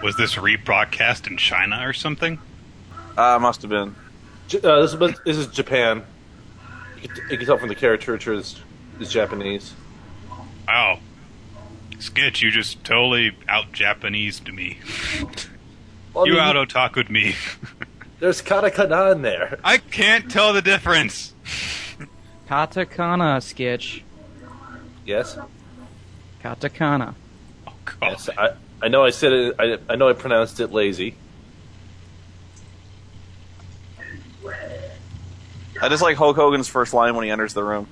Was this rebroadcast in China or something? Must have been. This is Japan. You can tell from the caricature is Japanese. Wow. Sketch, you just totally out-Japanesed me. Well, You out-otaku'd me. There's katakana in there. I can't tell the difference. Katakana, Sketch. Yes? Katakana. Oh, God. Yes, I know I said it, I know I pronounced it lazy. I just like Hulk Hogan's first line when he enters the room.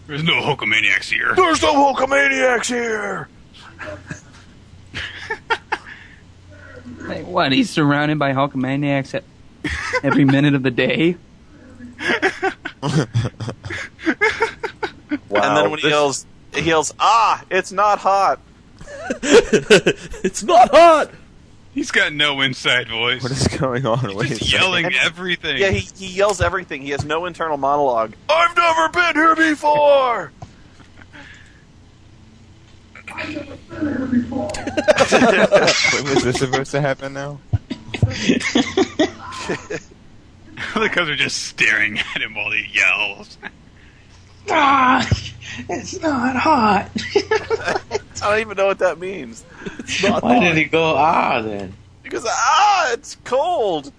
There's no Hulkamaniacs here. There's no Hulkamaniacs here! Hey, what? He's surrounded by Hulkamaniacs at every minute of the day? Wow. And then when he yells, "Ah, it's not hot!" It's not hot! He's got no inside voice. What is going on? Wait a He's second. yelling everything. Yeah, he yells everything. He has no internal monologue. I've never been here before! Wait, was this supposed to happen now? The guys are just staring at him while he yells. Ah, it's not hot. I don't even know what that means. Why did he go then? Because, it's cold!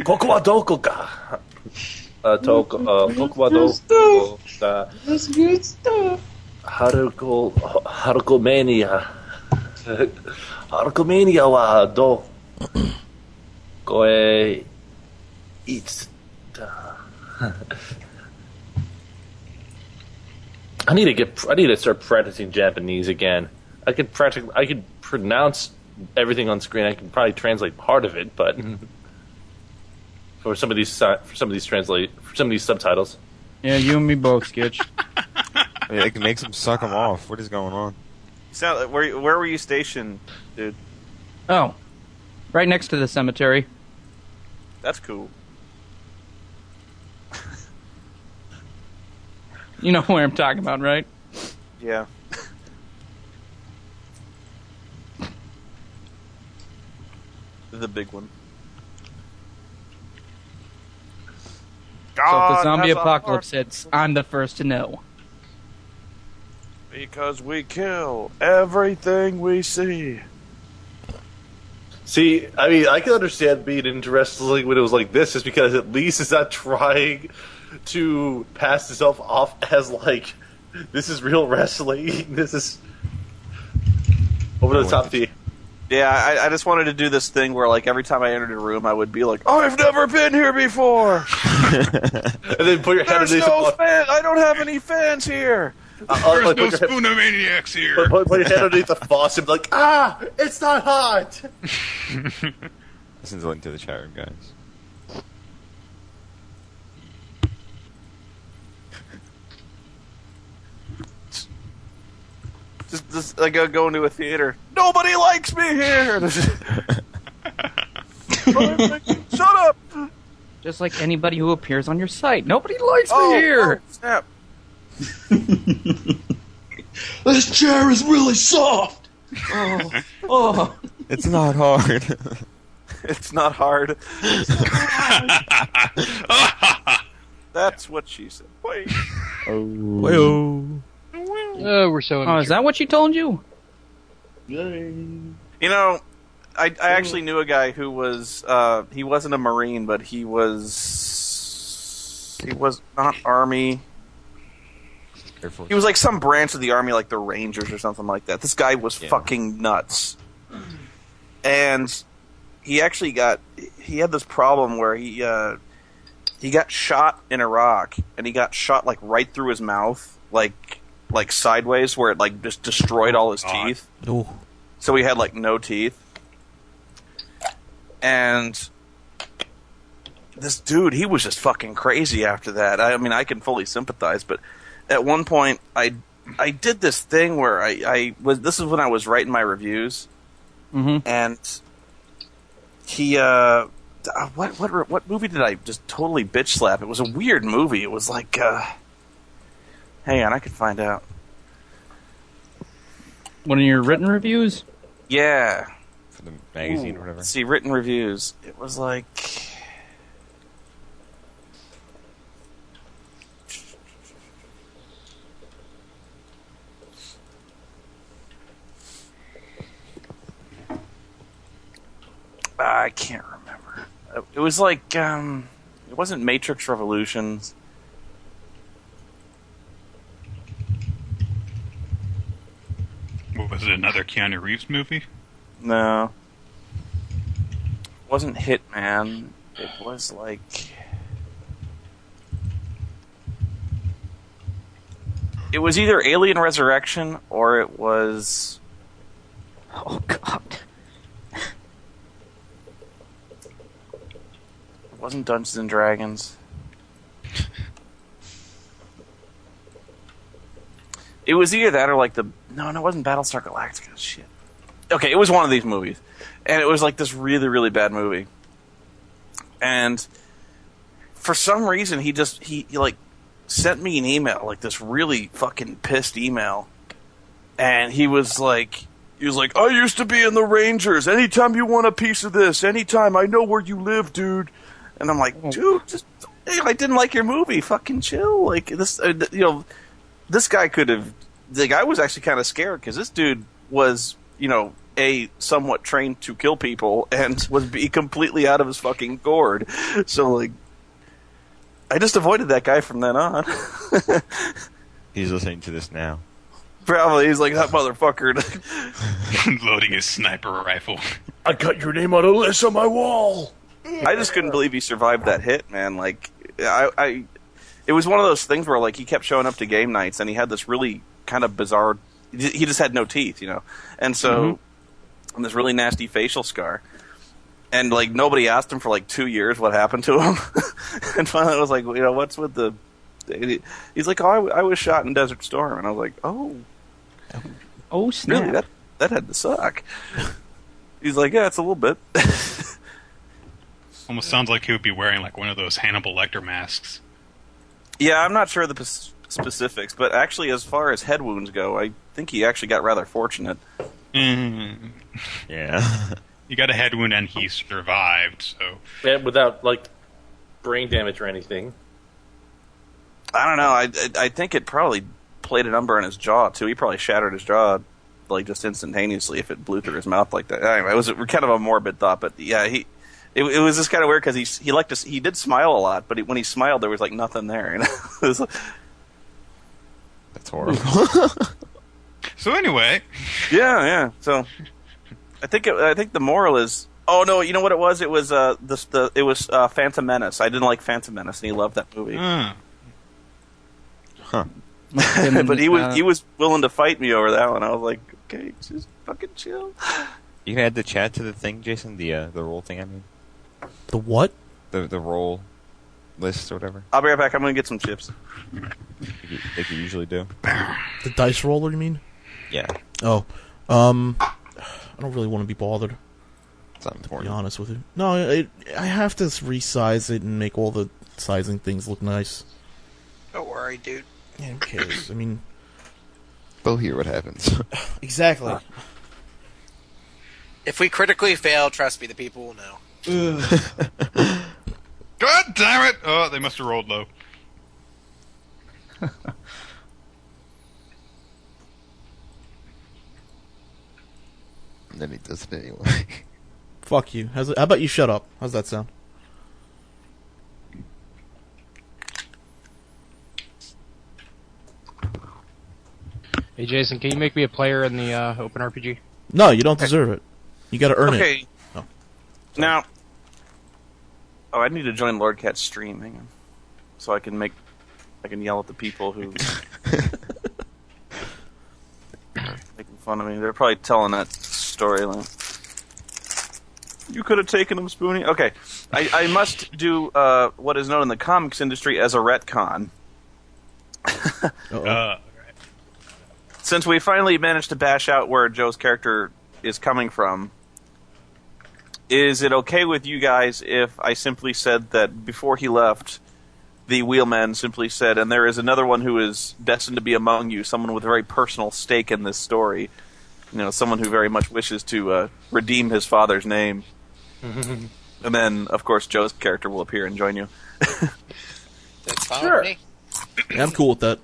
Koku wa doko ka? Koku wa doko ka? That's good stuff. Harukomania. Harukomania wa do koe ita. I need to start practicing Japanese again. I could pronounce everything on screen. I can probably translate part of it, but for some of these subtitles. Yeah, you and me both, Sketch. Yeah, it makes him suck him off. What is going on? Sound, where were you stationed, dude? Oh, right next to the cemetery. That's cool. You know where I'm talking about, right? Yeah. The big one. So if the zombie has a apocalypse hits, I'm the first to know. Because we kill everything we see. See, I mean, I can understand being into wrestling when it was like this, just because at least it's not trying to pass itself off as like, this is real wrestling. This is over the top. Yeah, I just wanted to do this thing where, like, every time I entered a room, I would be like, I've never been here before! And then put your head There's underneath no the fan! I don't have any fans here! There's no Spoonamaniacs here. Put your head underneath the faucet and be like, it's not hot! Listen to the chat room, guys. Just like go into a theater. Nobody likes me here! Shut up! Just like anybody who appears on your site. Nobody likes me here! Oh, snap. This chair is really soft. Oh. It's not hard. It's not hard. That's what she said. Wait. Oh. Oh, we're so. Oh, is that what she told you? You know, I actually knew a guy who was he wasn't a Marine, but he was not Army. He was like some branch of the Army, like the Rangers or something like that. This guy was fucking nuts. And he actually he had this problem where he got shot in Iraq, and he got shot like right through his mouth, like sideways, where it like just destroyed all his teeth. Ooh. So he had like no teeth. And this dude, he was just fucking crazy after that. I mean, I can fully sympathize, but at one point I did this thing where this is when I was writing my reviews. Mm-hmm. And he what movie did I just totally bitch slap? It was a weird movie. It was like hang on, I could find out. One of your written reviews? Yeah. for the magazine or whatever. Let's see, written reviews. It was like... I can't remember. It was like, it wasn't Matrix Revolutions. What was it, another Keanu Reeves movie? No. It wasn't Hitman. It was like... It was either Alien Resurrection or it was... Oh, God. It wasn't Dungeons and Dragons. It was either that or like the... No, it wasn't Battlestar Galactica. Shit. Okay, it was one of these movies. And it was like this really, really bad movie. And for some reason, he like sent me an email, like this really fucking pissed email. And he was like, I used to be in the Rangers. Anytime you want a piece of this, anytime, I know where you live, dude. And I'm like, dude, I didn't like your movie. Fucking chill. Like this, this guy could have. The guy was actually kind of scared because this dude was, somewhat trained to kill people and was be completely out of his fucking gourd. So, like, I just avoided that guy from then on. He's listening to this now. Probably. He's like, that motherfucker. Loading his sniper rifle. I got your name on a list on my wall. I just couldn't believe he survived that hit, man. Like, it was one of those things where, like, he kept showing up to game nights and he had this really kind of bizarre... He just had no teeth, And so, and this really nasty facial scar. And, like, nobody asked him for, like, 2 years what happened to him. And finally I was like, what's with the... He's like, oh, I was shot in Desert Storm. And I was like, oh. Oh, snap. Really? That had to suck. He's like, yeah, it's a little bit. Almost sounds like he would be wearing, like, one of those Hannibal Lecter masks. Yeah, I'm not sure the specifics, but actually, as far as head wounds go, I think he actually got rather fortunate. Mm. Yeah. He got a head wound and he survived, so... And without, like, brain damage or anything. I don't know. I think it probably played a number on his jaw, too. He probably shattered his jaw, like, just instantaneously if it blew through his mouth like that. Anyway, it was kind of a morbid thought, but yeah, It was just kind of weird because he did smile a lot, but when he smiled, there was like nothing there. That's horrible. So anyway, yeah. So I think the moral is, oh no, you know what it was? It was Phantom Menace. I didn't like Phantom Menace, and he loved that movie. Huh. But he was willing to fight me over that one. I was like, okay, just fucking chill. You can add the chat to the thing, Jason. The roll thing. I mean. The what? The roll list or whatever. I'll be right back. I'm going to get some chips. Like you usually do. The dice roller, you mean? Yeah. Oh. I don't really want to be bothered, It's not to be important. honest with you. No, I have to resize it and make all the sizing things look nice. Don't worry, dude. Yeah, who cares? I mean... They'll hear what happens. Exactly. If we critically fail, trust me, the people will know. God damn it! Oh, they must have rolled low. And then he does it anyway. Fuck you. How about you shut up? How's that sound? Hey, Jason, can you make me a player in the Open RPG? No, you don't deserve it. You gotta earn it. Okay. Oh. Now... Oh, I need to join Lord Cat's stream. Hang on. So I can yell at the people who... making fun of me. They're probably telling that story. Like, you could have taken him, Spoony. Okay. I must do what is known in the comics industry as a retcon. Since we finally managed to bash out where Joe's character is coming from, is it okay with you guys if I simply said that before he left, the wheelman simply said, and there is another one who is destined to be among you, someone with a very personal stake in this story. someone who very much wishes to redeem his father's name. And then, of course, Joe's character will appear and join you. That's fine Sure. with me. Yeah, I'm cool with that.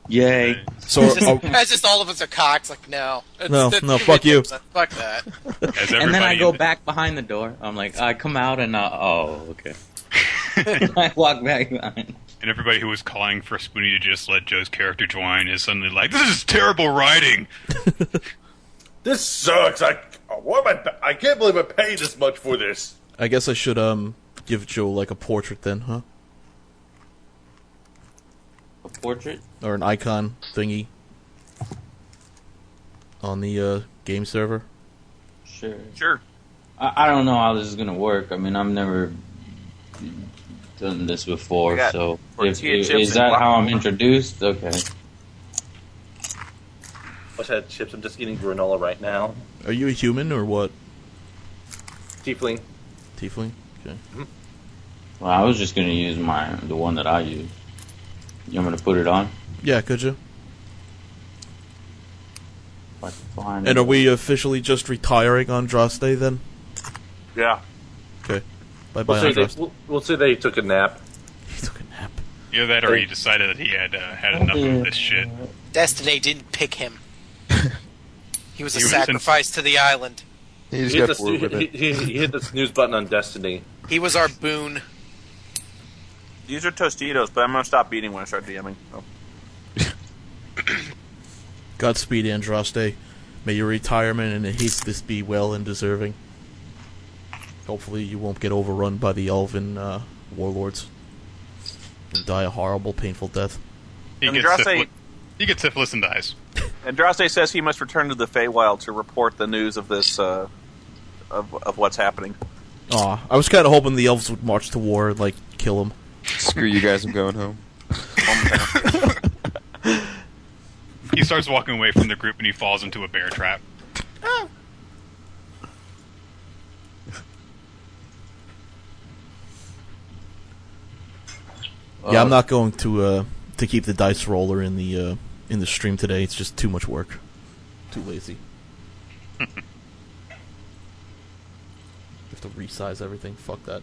Yay. So, It's just all of us are cocks. Like, no. No, It's fuck you. Fuck that. As And then I everybody go in- back behind the door. I'm like, I come out and okay. I walk back behind. And everybody who was calling for Spoony to just let Joe's character join is suddenly like, "This is terrible writing." This sucks. I can't believe I paid this much for this. I guess I should give Joe like a portrait then, huh? A portrait? Or an icon thingy on the game server. Sure. Sure. I don't know how this is gonna work. I mean, I've never done this before, I got so tortilla chips is and that how I'm guacamole. introduced? Okay. I just had chips. I'm just eating granola right now. Are you a human or what? Tiefling. Tiefling? Okay. Well, I was just gonna use the one that I use. You want me to put it on? Yeah, could you? If I can find And it. are we officially just retiring on Droste then? Yeah. Okay. Bye-bye, We'll say they took a nap. He took a nap. Either that or he decided that he had had enough of this shit. Destiny didn't pick him. He was a He was sacrifice to the island. He He just hit, got bored with it. he hit the snooze button on Destiny. He was our boon. These are Tostitos, but I'm going to stop eating when I start DMing. So. Godspeed, Andraste. May your retirement and this be well and deserving. Hopefully you won't get overrun by the elven warlords and die a horrible, painful death. He Andraste- gets syphilis and dies. Andraste says he must return to the Feywild to report the news of this, of what's happening. Aw, I was kind of hoping the elves would march to war and, like, kill him. Screw you guys, I'm going home. He starts walking away from the group and he falls into a bear trap. Yeah, I'm not going to keep the dice roller in the stream today. It's just too much work. Too lazy. Have to resize everything. Fuck that.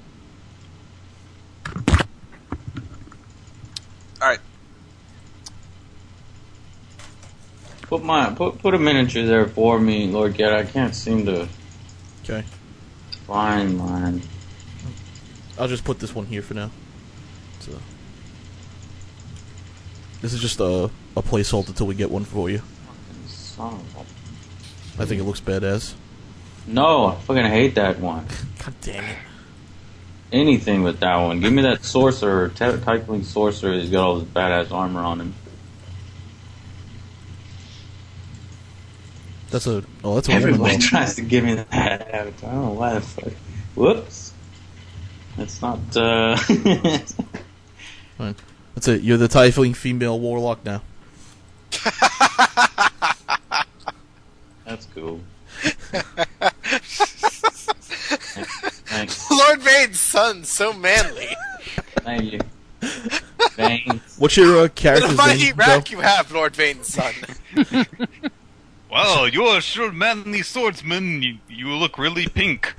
All right. Put a miniature there for me, Lord Get. I can't seem to Okay. find mine. I'll just put this one here for now. So, this is just a placeholder until we get one for you. Son of a... I think it looks badass. No, I fucking hate that one. God damn it. Anything with that one. Give me that sorcerer, Tiefling sorcerer. He's got all this badass armor on him. That's a woman. Everybody though. tries to give me that. I don't know why the fuck. Whoops. That's not. Fine. That's it. You're the Tiefling female warlock now. That's cool. Thanks. Lord Vane's son, so manly. Thank you. Thanks. What's your What a character's mighty name, rack Joe? you have, Lord Vane's son. Well, you're a sure manly swordsman. You look really pink.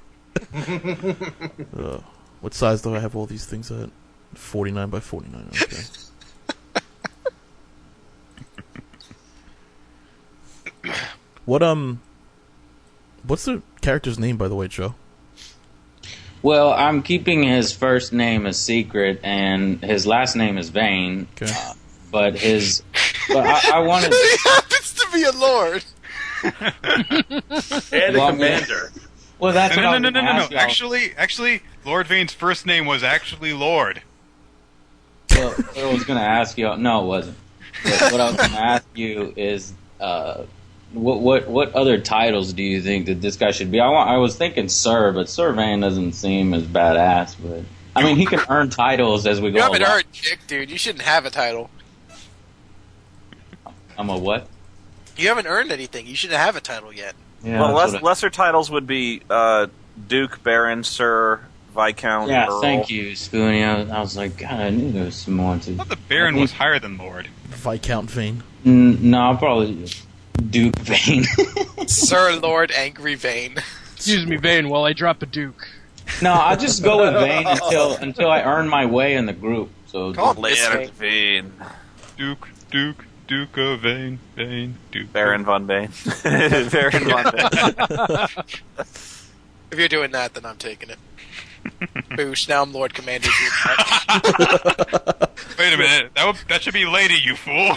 What size do I have all these things at? 49 by 49. Okay. What's the character's name, by the way, Joe? Well, I'm keeping his first name a secret, and his last name is Vane. Okay. But I wanted. He happens to be a lord. And Well, a commander. Well, that's what I was No. gonna ask y'all. Actually, Lord Vane's first name was actually Lord. Well, what I was going to ask you. No, it wasn't. But what I was going to ask you is, what other titles do you think that this guy should be? I was thinking Sir, but Sir Vane doesn't seem as badass. But I mean, he can earn titles as we go You haven't along. earned chick, dude. You shouldn't have a title. I'm a what? You haven't earned anything. You shouldn't have a title yet. Yeah, Well, that's what I- lesser titles would be Duke, Baron, Sir, Viscount, yeah. Earl. Thank you, Spoony. I was like, God, I knew there was some more to. I thought the Baron was higher than Lord. Viscount Vane. No, probably Duke Vane. Sir Lord Angry Vane. Excuse me, Vane, while I drop a Duke. No, I'll just go with Vane until I earn my way in the group. So Call Later, this Vane. Duke of Vane, Duke. Baron von Bane. Baron von Bane. If you're doing that, then I'm taking it. Boosh, now I'm Lord Commander. Wait a minute, that should be lady, you fool.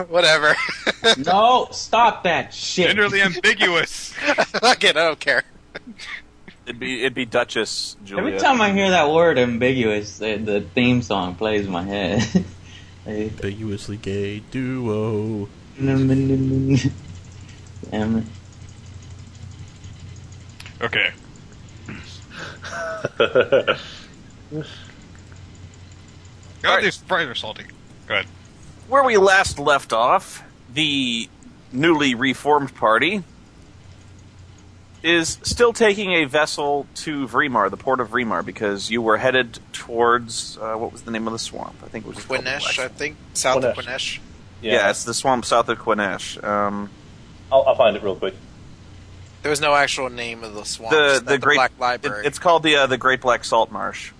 Whatever. no, stop that shit. Generally ambiguous. Fuck it, I don't care. It'd be Duchess Julia. Every time I hear that word ambiguous, the theme song plays in my head. Ambiguously gay duo. Damn it. Okay. God, these fries are salty. Go ahead. Where we last left off, the newly reformed party is still taking a vessel to Vrimar, the port of Vrimar, because you were headed towards what was the name of the swamp? I think it was Quinesh, I think. South of Quinesh. Quinesh. Yeah, it's the swamp south of Quinesh. I'll find it real quick. There was no actual name of the swamp. The Great Black Library. It's called the Great Black Salt Marsh.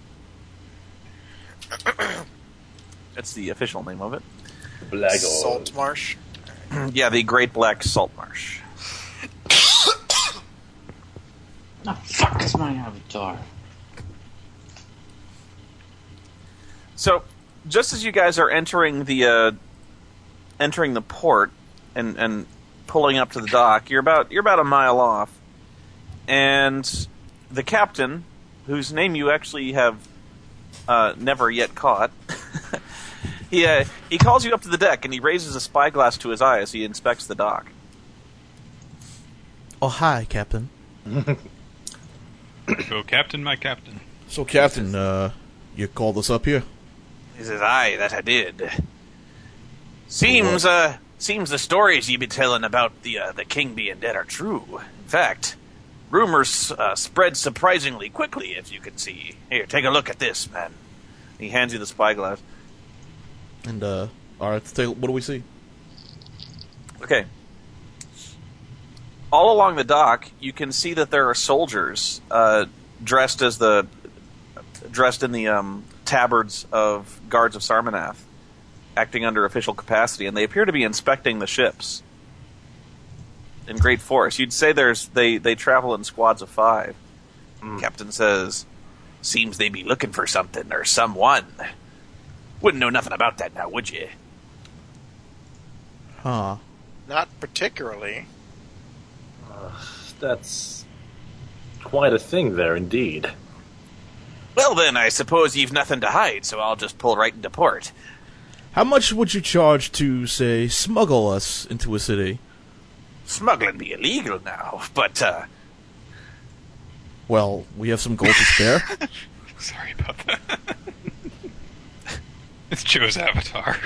That's the official name of it. Black Salt Marsh. Yeah, the Great Black Salt Marsh. The fuck is my avatar? So, just as you guys are entering the port and pulling up to the dock, you're about a mile off, and the captain, whose name you actually have never yet caught, he calls you up to the deck and he raises a spyglass to his eye as he inspects the dock. Oh, hi, Captain. Go, Captain, my Captain. So, Captain, you called us up here? He says, "Aye, that I did. Seems the stories ye be telling about the king being dead are true. In fact, rumors spread surprisingly quickly, as you can see. Here, take a look at this, man." He hands you the spyglass. And, alright, what do we see? Okay. All along the dock, you can see that there are soldiers dressed in the tabards of guards of Sarmanath, acting under official capacity, and they appear to be inspecting the ships in great force. You'd say they travel in squads of 5. Captain says, "Seems they be looking for something or someone. Wouldn't know nothing about that now, would you?" Huh. Not particularly. That's quite a thing there, indeed. "Well then, I suppose you've nothing to hide, so I'll just pull right into port." How much would you charge to, say, smuggle us into a city? Smuggling be illegal now, but Well, we have some gold to spare. Sorry about that. It's Joe's avatar.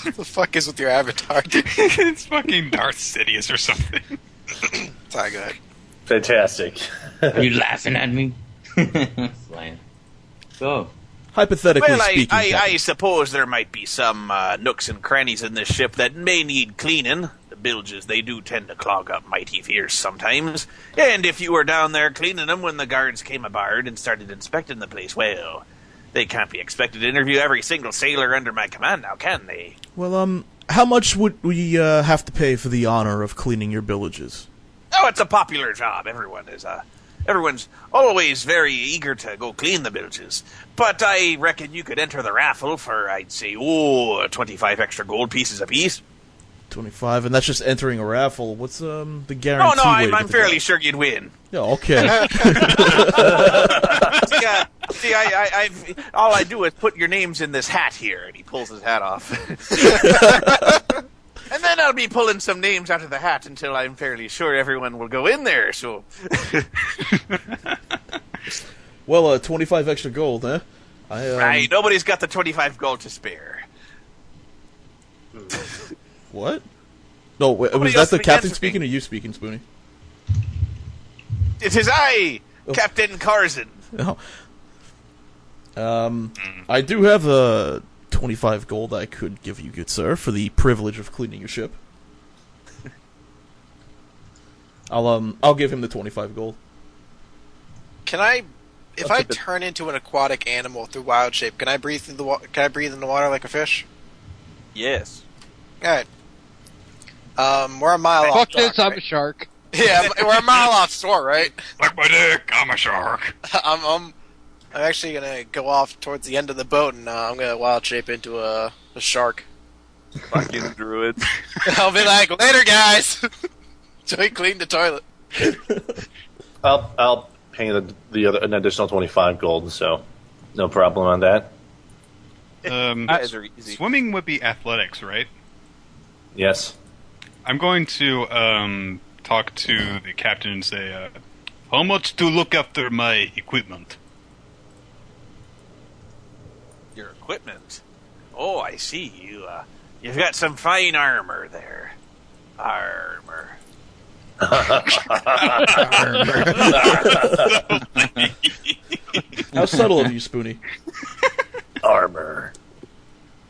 What the fuck is with your avatar? It's fucking Darth Sidious or something. Sorry, go ahead. Fantastic. Are you laughing at me? Fine. Go. Hypothetically well, speaking, I Captain. suppose there might be some nooks and crannies in this ship that may need cleaning. The bilges, they do tend to clog up mighty fierce sometimes. And if you were down there cleaning them when the guards came aboard and started inspecting the place, well, they can't be expected to interview every single sailor under my command now, can they? Well, how much would we have to pay for the honor of cleaning your villages? Oh, it's a popular job. Everyone's always very eager to go clean the bilges. But I reckon you could enter the raffle for, I'd say, 25 extra gold pieces apiece. 25, and that's just entering a raffle. What's the guarantee? No, way to I'm get the fairly gold? sure you'd win. Yeah, okay. See, all I do is put your names in this hat here, and he pulls his hat off. And then I'll be pulling some names out of the hat until I'm fairly sure everyone will go in there, so... Well, 25 extra gold, huh? Right, nobody's got the 25 gold to spare. What? No, wait, Nobody was else that the begins captain with speaking me. or you speaking, Spoony? It is I, Oh. Captain Carzon. No. I do have 25 gold I could give you, good sir, for the privilege of cleaning your ship. I'll give him the 25 gold. Can I, if I turn into an aquatic animal through wild shape, can I breathe through the Can I breathe in the water like a fish? Yes. All right. We're a mile off. Fuck this, dock, I'm right? a shark. Yeah, we're a mile off shore, right? Like my dick, I'm a shark. I'm actually gonna go off towards the end of the boat, and I'm gonna wild shape into a shark. Fucking druids. I'll be like, later, guys. So he cleaned the toilet. I'll pay an additional 25 gold, so no problem on that. Guys are easy. Swimming would be athletics, right? Yes. I'm going to talk to the captain and say, how much to look after my equipment? Your equipment. Oh, I see. You've got some fine armor there. Armor. How subtle of you, Spoony. Armor.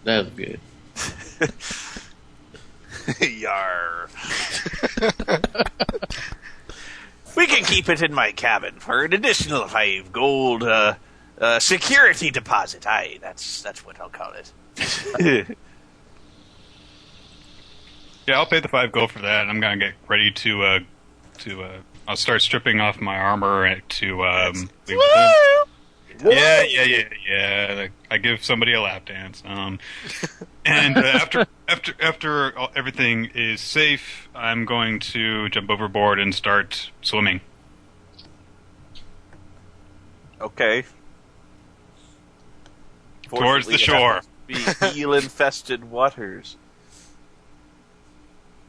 That was good. Yar. We can keep it in my cabin for an additional 5 gold security deposit. Aye, that's what I'll call it. Yeah, I'll pay the 5 gold for that, and I'm gonna get ready to I'll start stripping off my armor to leave with him. Yeah. I give somebody a lap dance. And after everything is safe, I'm going to jump overboard and start swimming. Okay. Towards the shore. Be eel-infested waters.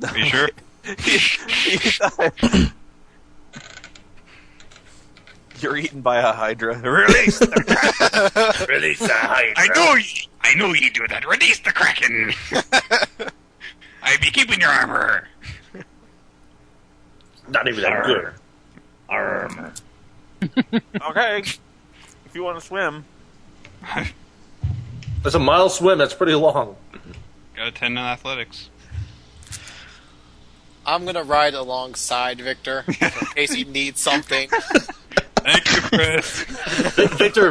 Are you sure? You're eaten by a hydra. Release the Release the hydra. I know you do that. Release the kraken. I be keeping your armor. Not even that good. armor. Okay. If you want to swim. That's a mile swim. That's pretty long. Got a 10 in athletics. I'm gonna ride alongside Victor in case he needs something. Thank you, Chris.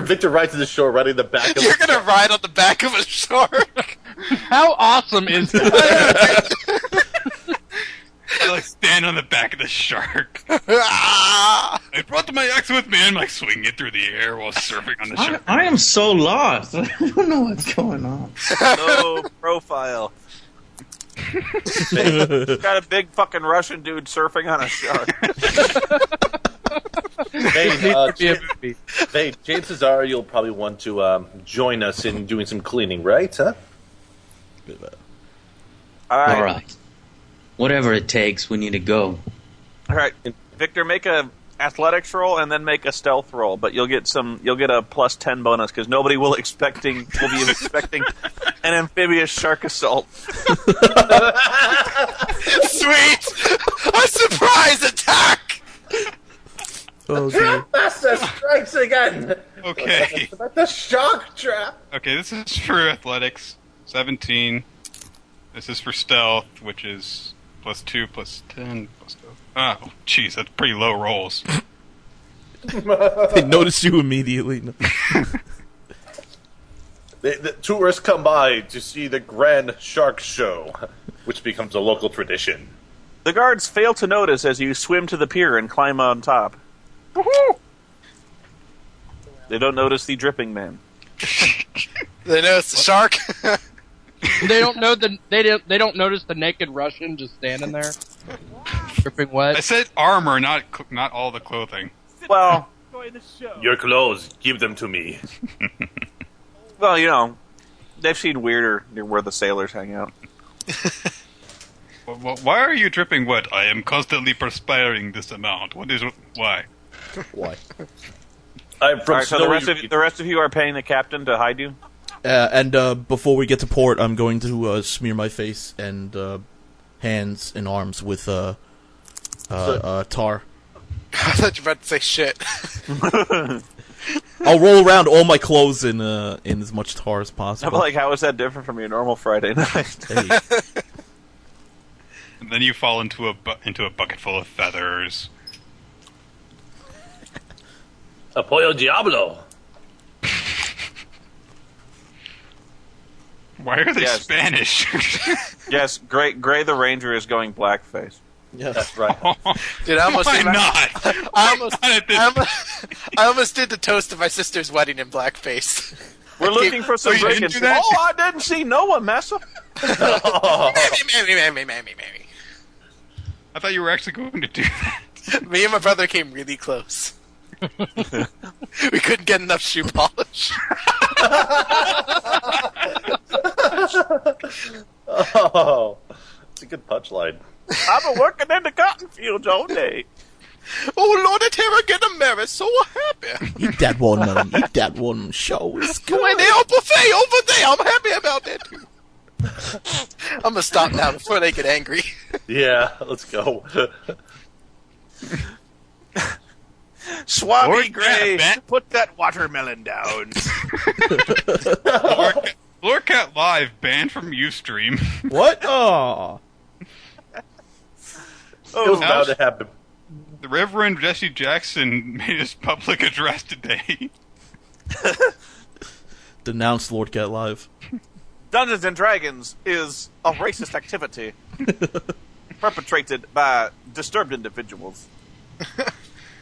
Victor rides to the shore, riding the back of You're gonna ride on the back of a shark? How awesome is that? I like stand on the back of the shark. Ah! I brought my axe with me and like swinging it through the air while surfing on the shark. I am so lost. I don't know what's going on. Low profile. Got a big fucking Russian dude surfing on a shark. Hey, James Cesar, you'll probably want to join us in doing some cleaning, right? Huh? All right. Whatever it takes, we need to go. All right, Victor, make a athletics roll and then make a stealth roll, but you'll get a plus 10 bonus because nobody will be expecting an amphibious shark assault. Sweet! A surprise attack! Oh, dear. Master strikes again! Okay. About the shark trap! Okay, this is for athletics. 17. This is for stealth, which is plus 2, plus 10, plus 12. Oh, jeez, that's pretty low rolls. They noticed you immediately. The tourists come by to see the grand shark show, which becomes a local tradition. The guards fail to notice as you swim to the pier and climb on top. Woohoo! They don't notice the dripping man. They notice the shark. They don't know they don't notice the naked Russian just standing there, dripping I wet. said armor, not all the clothing. Well, Your clothes, give them to me. well, you know, they've seen weirder near where the sailors hang out. Why are you dripping wet? I am constantly perspiring this amount. Why? Why? I'm from All right, so the rest of you are paying the captain to hide you? And before we get to port, I'm going to smear my face and hands and arms with tar. I thought you were about to say shit. I'll roll around all my clothes in as much tar as possible. I'm like, how is that different from your normal Friday night? Hey. And then you fall into a bucket full of feathers. Apoyo Diablo. Why are they Yes. Spanish? Yes, Gray the Ranger is going blackface. Yes. That's right. Dude, I almost Why did not? I almost did the toast of my sister's wedding in blackface. We're looking for some you didn't brigands. do that? Oh, I didn't see Noah, massa. Mammy. I thought you were actually going to do that. Me and my brother came really close. We couldn't get enough shoe polish. Oh, it's a good punchline. I've been working in the cotton fields all day. Oh, Lord, did Terra get a mirror? So happy. Eat that one, man. Eat that one. Show is Go in good. there, buffet over there. I'm happy about that, too. I'm gonna stop now before they get angry. Yeah, let's go. Swabby Lord Gray, Cat, put that watermelon down. Lord Cat Live banned from Ustream. What? Oh. It was now bound to happen. The Reverend Jesse Jackson made his public address today. Denounced Lord Cat Live. Dungeons and Dragons is a racist activity perpetrated by disturbed individuals.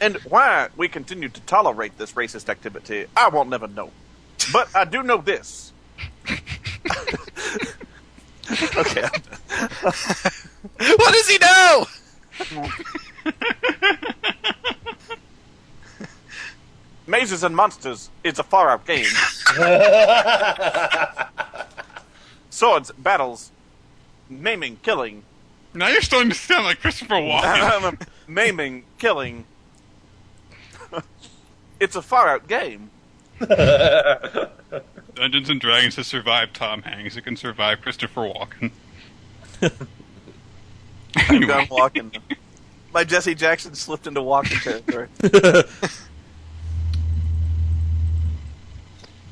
And why we continue to tolerate this racist activity, I will never know. But I do know this. Okay. What does he know? Mazes and Monsters is a far-out game. Swords, battles, maiming, killing. Now you're starting to sound like Christopher Walken. Maiming, killing. It's a far-out game. Dungeons and Dragons has survived Tom Hanks. It can survive Christopher Walken. I'm done walking. My Jesse Jackson slipped into walking territory.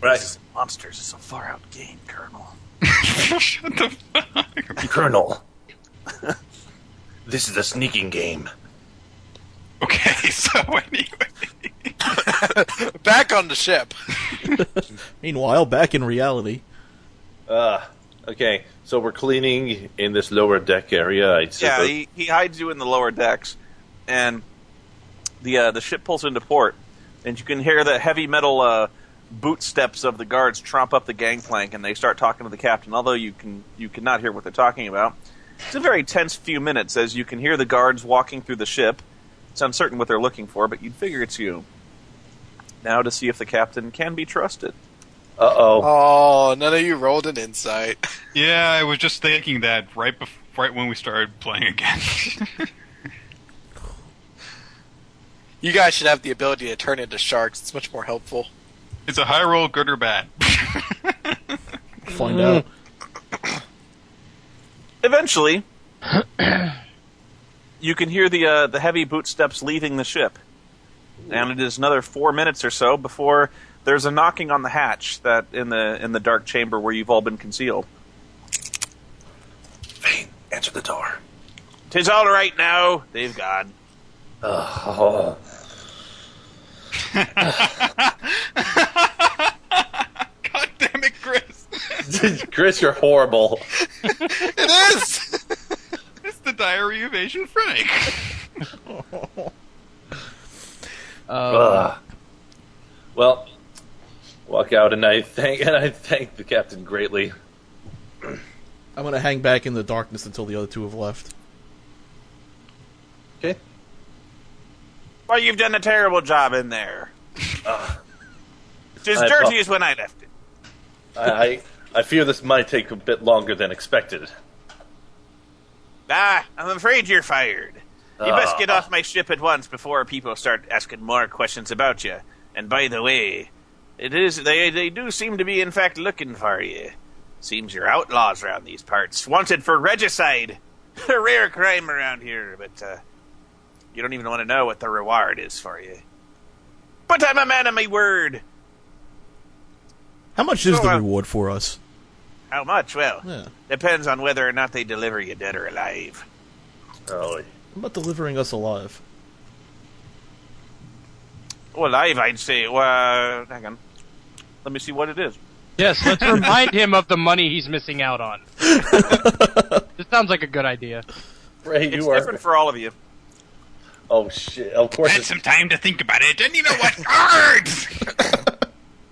Right. Monsters is a far-out game, Colonel. Shut the fuck. Colonel, this is a sneaking game. Okay, so anyway. Back on the ship. Meanwhile, back in reality. Okay, so we're cleaning in this lower deck area. Yeah, he hides you in the lower decks, and the ship pulls into port, and you can hear the heavy metal boot steps of the guards tromp up the gangplank, and they start talking to the captain. Although you cannot hear what they're talking about. It's a very tense few minutes as you can hear the guards walking through the ship. It's uncertain what they're looking for, but you'd figure it's you. Now to see if the captain can be trusted. Uh-oh. Oh, none of you rolled an insight. Yeah, I was just thinking that right when we started playing again. You guys should have the ability to turn into sharks. It's much more helpful. It's a high roll, good or bad. Find out. Eventually, you can hear the heavy boot steps leaving the ship. And it is another 4 minutes or so before there's a knocking on the hatch that in the dark chamber where you've all been concealed. Vane, answer the door. 'Tis all right now. They've gone. Oh. God damn it, Chris. Chris, you're horrible. It is! It's the Diary of Asian Frank. Well, walk out, and I thank the captain greatly. I'm gonna hang back in the darkness until the other two have left. Okay. Well, you've done a terrible job in there. It's as I dirty as when I left it. I fear this might take a bit longer than expected. I'm afraid you're fired. You best get off my ship at once before people start asking more questions about you. And by the way, they do seem to be in fact looking for you. Seems you're outlaws around these parts, wanted for regicide. A rare crime around here, but you don't even want to know what the reward is for you. But I'm a man of my word. How much is So, the reward for us? How much? Well, Yeah. depends on whether or not they deliver you dead or alive. Oh, How about delivering us alive? Well, I'd say, hang on. Let me see what it is. Yes, let's remind him of the money he's missing out on. This sounds like a good idea. Ray, It's you are. different for all of you. Oh shit! Of course. Had some time to think about it, and you know what? Guards!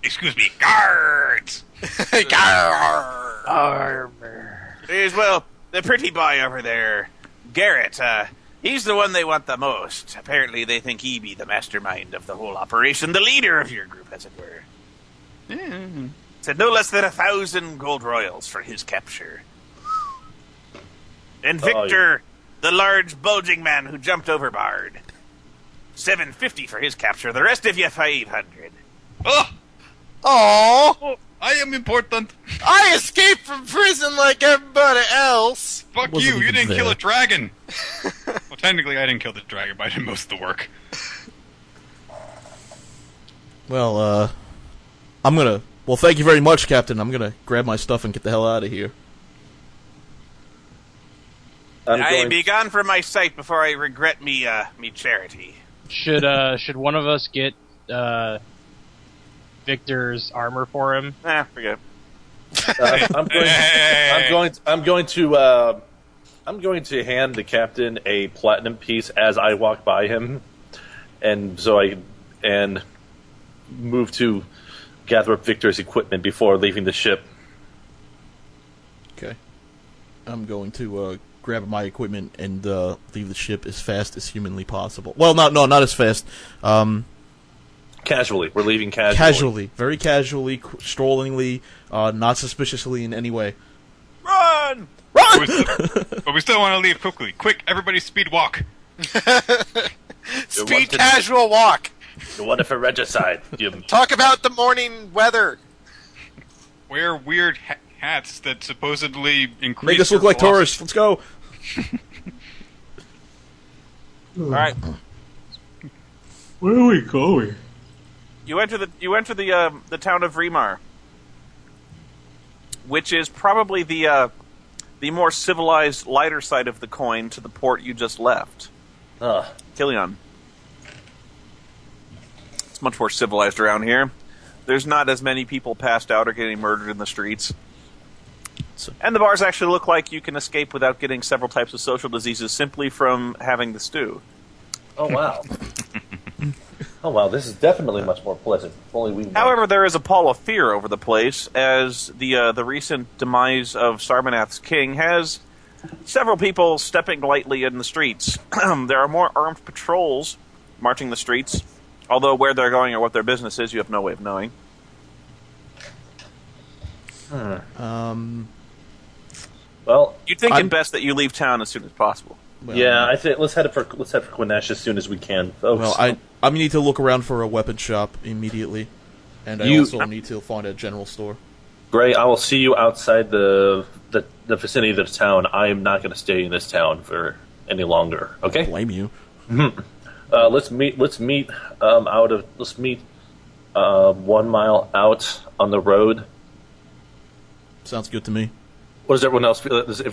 Excuse me, guards! Here's, well, the pretty boy over there, Garrett. He's the one they want the most. Apparently, they think he be the mastermind of the whole operation, the leader of your group, as it were. Said no less than 1,000 gold royals for his capture. And Victor, the large, bulging man who jumped overboard, 750 for his capture. The rest of you, 500. Oh! Oh, I am important! I escaped from prison like everybody else. Fuck Wasn't you, you even didn't kill there. a dragon! Well, technically I didn't kill the dragon, but I did most of the work. Well, I'm gonna... Well, thank you very much, Captain. I'm gonna grab my stuff and get the hell out of here. I be gone from my sight before I regret me charity. Should one of us get Victor's armor for him? Forget. I'm going to hand the captain a platinum piece as I walk by him, and so I move to gather up Victor's equipment before leaving the ship. Okay. I'm going to grab my equipment and leave the ship as fast as humanly possible. Well, not as fast. Casually. We're leaving casually. Casually. Very casually, strollingly, not suspiciously in any way. Run! But we still want to leave quickly. Quick, everybody speed walk. Speed casual walk. You want it for regicide. You... Talk about the morning weather. Wear weird hats that supposedly increase Make us look your like velocity. tourists. Let's go. Alright. Where are we going? You enter the town of Remar, which is probably the more civilized, lighter side of the coin to the port you just left. Killian. It's much more civilized around here. There's not as many people passed out or getting murdered in the streets. And the bars actually look like you can escape without getting several types of social diseases simply from having the stew. Oh, wow. Oh, wow, this is definitely much more pleasant. If only we... However, there is a pall of fear over the place, as the recent demise of Sarmanath's king has several people stepping lightly in the streets. There are more armed patrols marching the streets, although where they're going or what their business is, you have no way of knowing. Well, You'd think it best that you leave town as soon as possible. Well, yeah, I think let's head for Quinesh as soon as we can, folks. Well, I need to look around for a weapon shop immediately, and I also need to find a general store. Gray, I will see you outside the vicinity of the town. I am not going to stay in this town for any longer. Okay? Blame you. Let's meet 1 mile out on the road. Sounds good to me. What does everyone else feel? If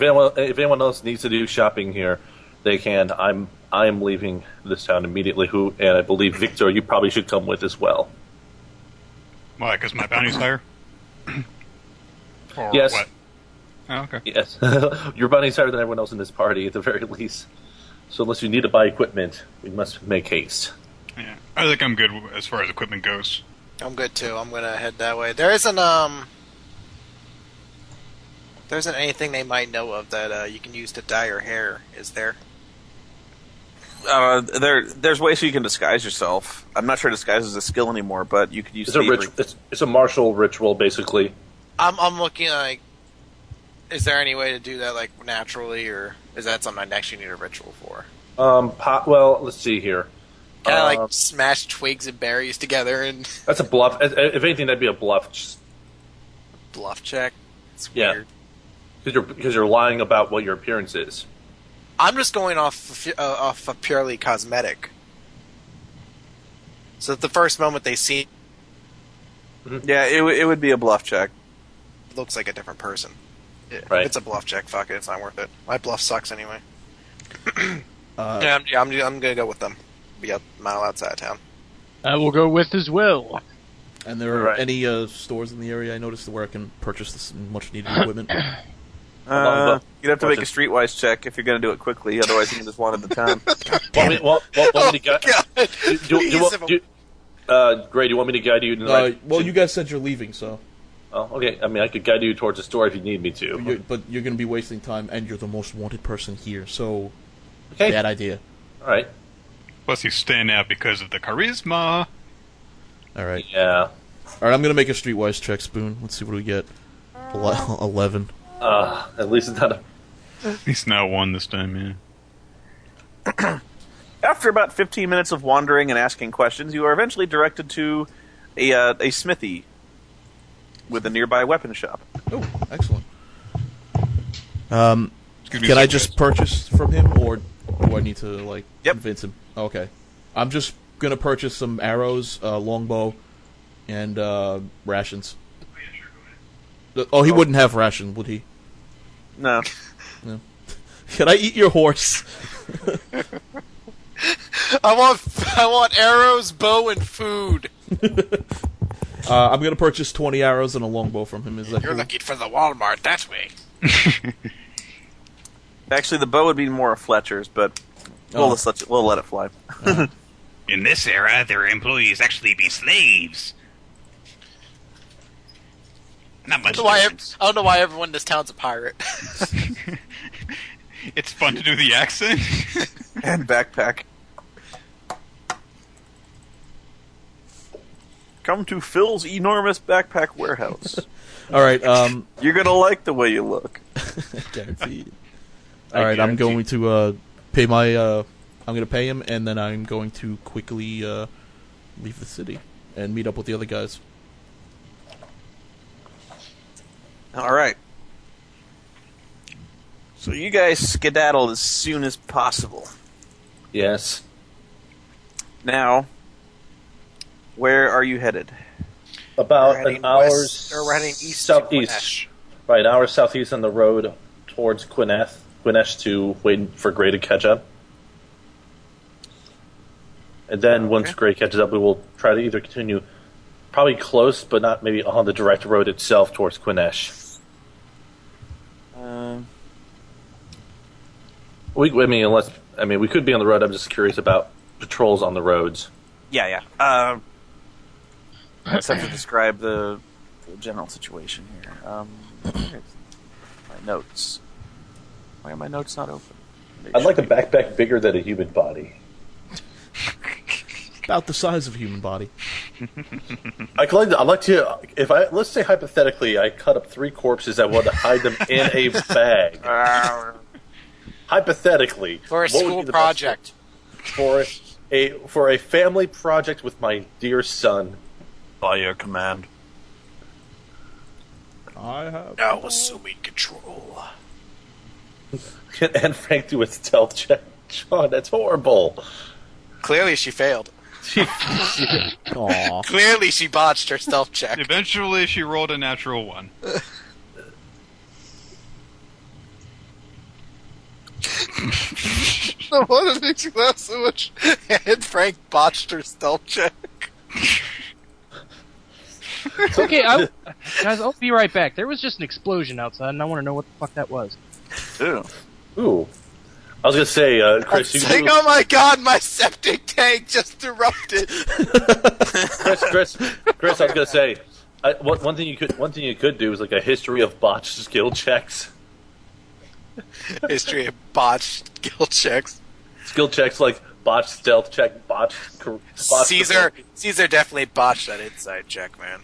anyone else needs to do shopping here, they can. I am leaving this town immediately. And I believe Victor, you probably should come with as well. Why? Because my bounty's higher? Or Yes. what? Oh, okay. Yes, your bounty's higher than everyone else in this party, at the very least. So unless you need to buy equipment, we must make haste. Yeah, I think I'm good as far as equipment goes. I'm good too. I'm gonna head that way. There isn't anything they might know of that you can use to dye your hair, is there? There's ways you can disguise yourself. I'm not sure disguise is a skill anymore, but you could use thievery. It's a martial ritual, basically. I'm looking like. Is there any way to do that like naturally, or is that something I actually need a ritual for? Well, let's see here. Can I like smash twigs and berries together and That's a bluff. If anything, that'd be a bluff. bluff check? It's Yeah. weird. Because you're lying about what your appearance is. I'm just going off of purely cosmetic. So at the first moment they see, Yeah, it would be a bluff check. it looks like a different person. Right. It's a bluff check. Fuck it. It's not worth it. My bluff sucks anyway. Yeah, I'm gonna go with them. Be a mile outside of town. I will go with as well. And there are any stores in the area I noticed where I can purchase this much needed equipment? You'd have to make a streetwise check if you're going to do it quickly. Otherwise, you can just wander the town. Gray, do you want me to guide you? Well, you guys said you're leaving, so. Oh, okay. I mean, I could guide you towards the store if you need me to. But you're going to be wasting time, and you're the most wanted person here, so. Okay. Bad idea. All right. Plus, you stand out because of the charisma. All right. Yeah. All right, I'm going to make a streetwise check, Spoon. Let's see what we get. 11. At least it's not a... At least not one this time, yeah. After about 15 minutes of wandering and asking questions, you are eventually directed to a smithy with a nearby weapon shop. Oh, excellent. Can I just purchase from him, or do I need to convince him? Okay, I'm just gonna purchase some arrows, longbow, and rations. Oh, he wouldn't have ration, would he? No. No. Can I eat your horse? I want arrows, bow, and food. I'm gonna purchase 20 arrows and a longbow from him. Is that You're cool? looking for the Walmart that way. Actually, the bow would be more of Fletcher's, but we'll let it fly. In this era, their employees actually be slaves. Not much. I don't know why everyone in this town's a pirate. It's fun to do the accent. And backpack. Come to Phil's enormous backpack warehouse. All right. You're gonna like the way you look. Guaranteed. All right. I'm going to pay my. I'm going to pay him, and then I'm going to quickly leave the city and meet up with the other guys. All right. So you guys skedaddle as soon as possible. Yes. Now, where are you headed? About an hour's we're heading east southeast. Right, an hour southeast on the road towards Quinesh to wait for Gray to catch up. And then once Gray catches up, we will try to either continue probably close, but not maybe on the direct road itself towards Quinesh. We could be on the road. I'm just curious about patrols on the roads. Yeah. I just have to describe the general situation here. My notes. Why are my notes not open? I'd like a backpack bigger than a human body. About the size of a human body. Let's say hypothetically, I cut up 3 corpses. I want to hide them in a bag. Hypothetically, for a school project, for a family project with my dear son. By your command. I have now assuming control. And Frank do a stealth check. Sean, that's horrible. Clearly, she failed. Clearly, she botched her stealth check. Eventually, she rolled a natural 1. The one that makes you laugh so much. And Frank botched her stealth check. Okay, guys, I'll be right back. There was just an explosion outside, and I want to know what the fuck that was. Ooh. I was gonna say, Chris, you can oh my god, my septic tank just erupted. Chris, I was gonna say, one thing you could do is like a history of botched skill checks. History of botched skill checks. Skill checks like botched stealth check, botched Caesar definitely botched that inside check, man.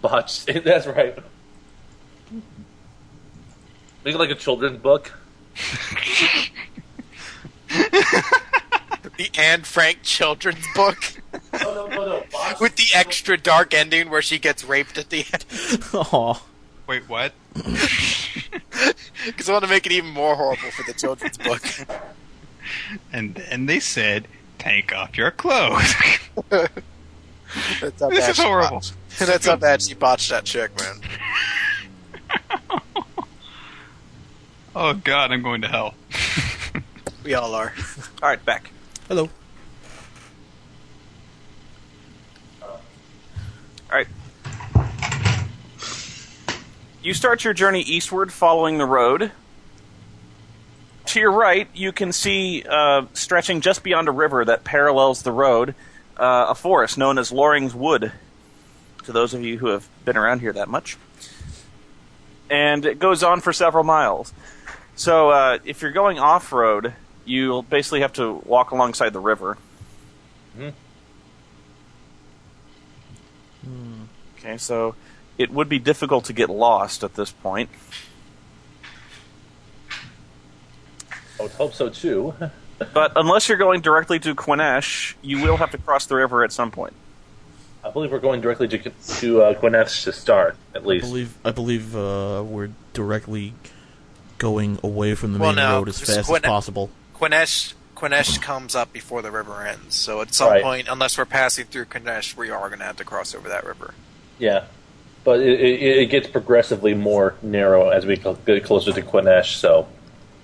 Botched. That's right. Make it like a children's book. The Anne Frank children's book. No. With the extra dark ending where she gets raped at the end. Aww. Wait, what? Because I want to make it even more horrible for the children's book. And they said, take off your clothes. That's how This bad is she horrible. botched. That's how bad she botched that chick, man. Oh god, I'm going to hell. We all are. All right, back. Hello. All right. You start your journey eastward, following the road. To your right, you can see, stretching just beyond a river that parallels the road, a forest known as Loring's Wood, to those of you who have been around here that much. And it goes on for several miles. So if you're going off-road, you'll basically have to walk alongside the river. Okay, so it would be difficult to get lost at this point. I would hope so, too. But unless you're going directly to Quinesh, you will have to cross the river at some point. I believe we're going directly to Quinesh to start, at least. I believe we're directly going away from the main road as fast as possible. Quinesh comes up before the river ends, so at some point, unless we're passing through Quinesh, we are going to have to cross over that river. Yeah, but it gets progressively more narrow as we get closer to Quinesh, so...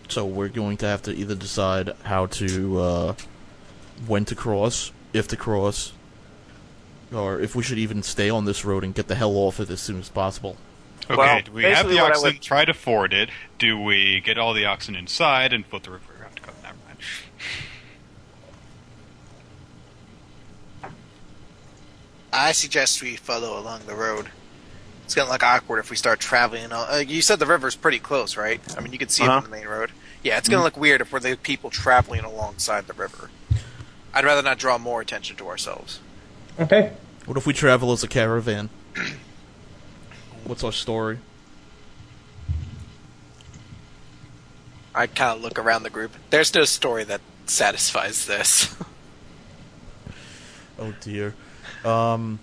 So we're going to have to either decide how to, when to cross, if to cross, or if we should even stay on this road and get the hell off it as soon as possible. Okay, well, do we have the oxen, try to ford it? Do we get all the oxen inside and float the river? I have to go, never mind. I suggest we follow along the road. It's going to look awkward if we start traveling. You said the river's pretty close, right? I mean, you can see it on the main road. Yeah, it's going to look weird if we're the people traveling alongside the river. I'd rather not draw more attention to ourselves. Okay. What if we travel as a caravan? What's our story? I kind of look around the group. There's no story that satisfies this. Oh dear. Or an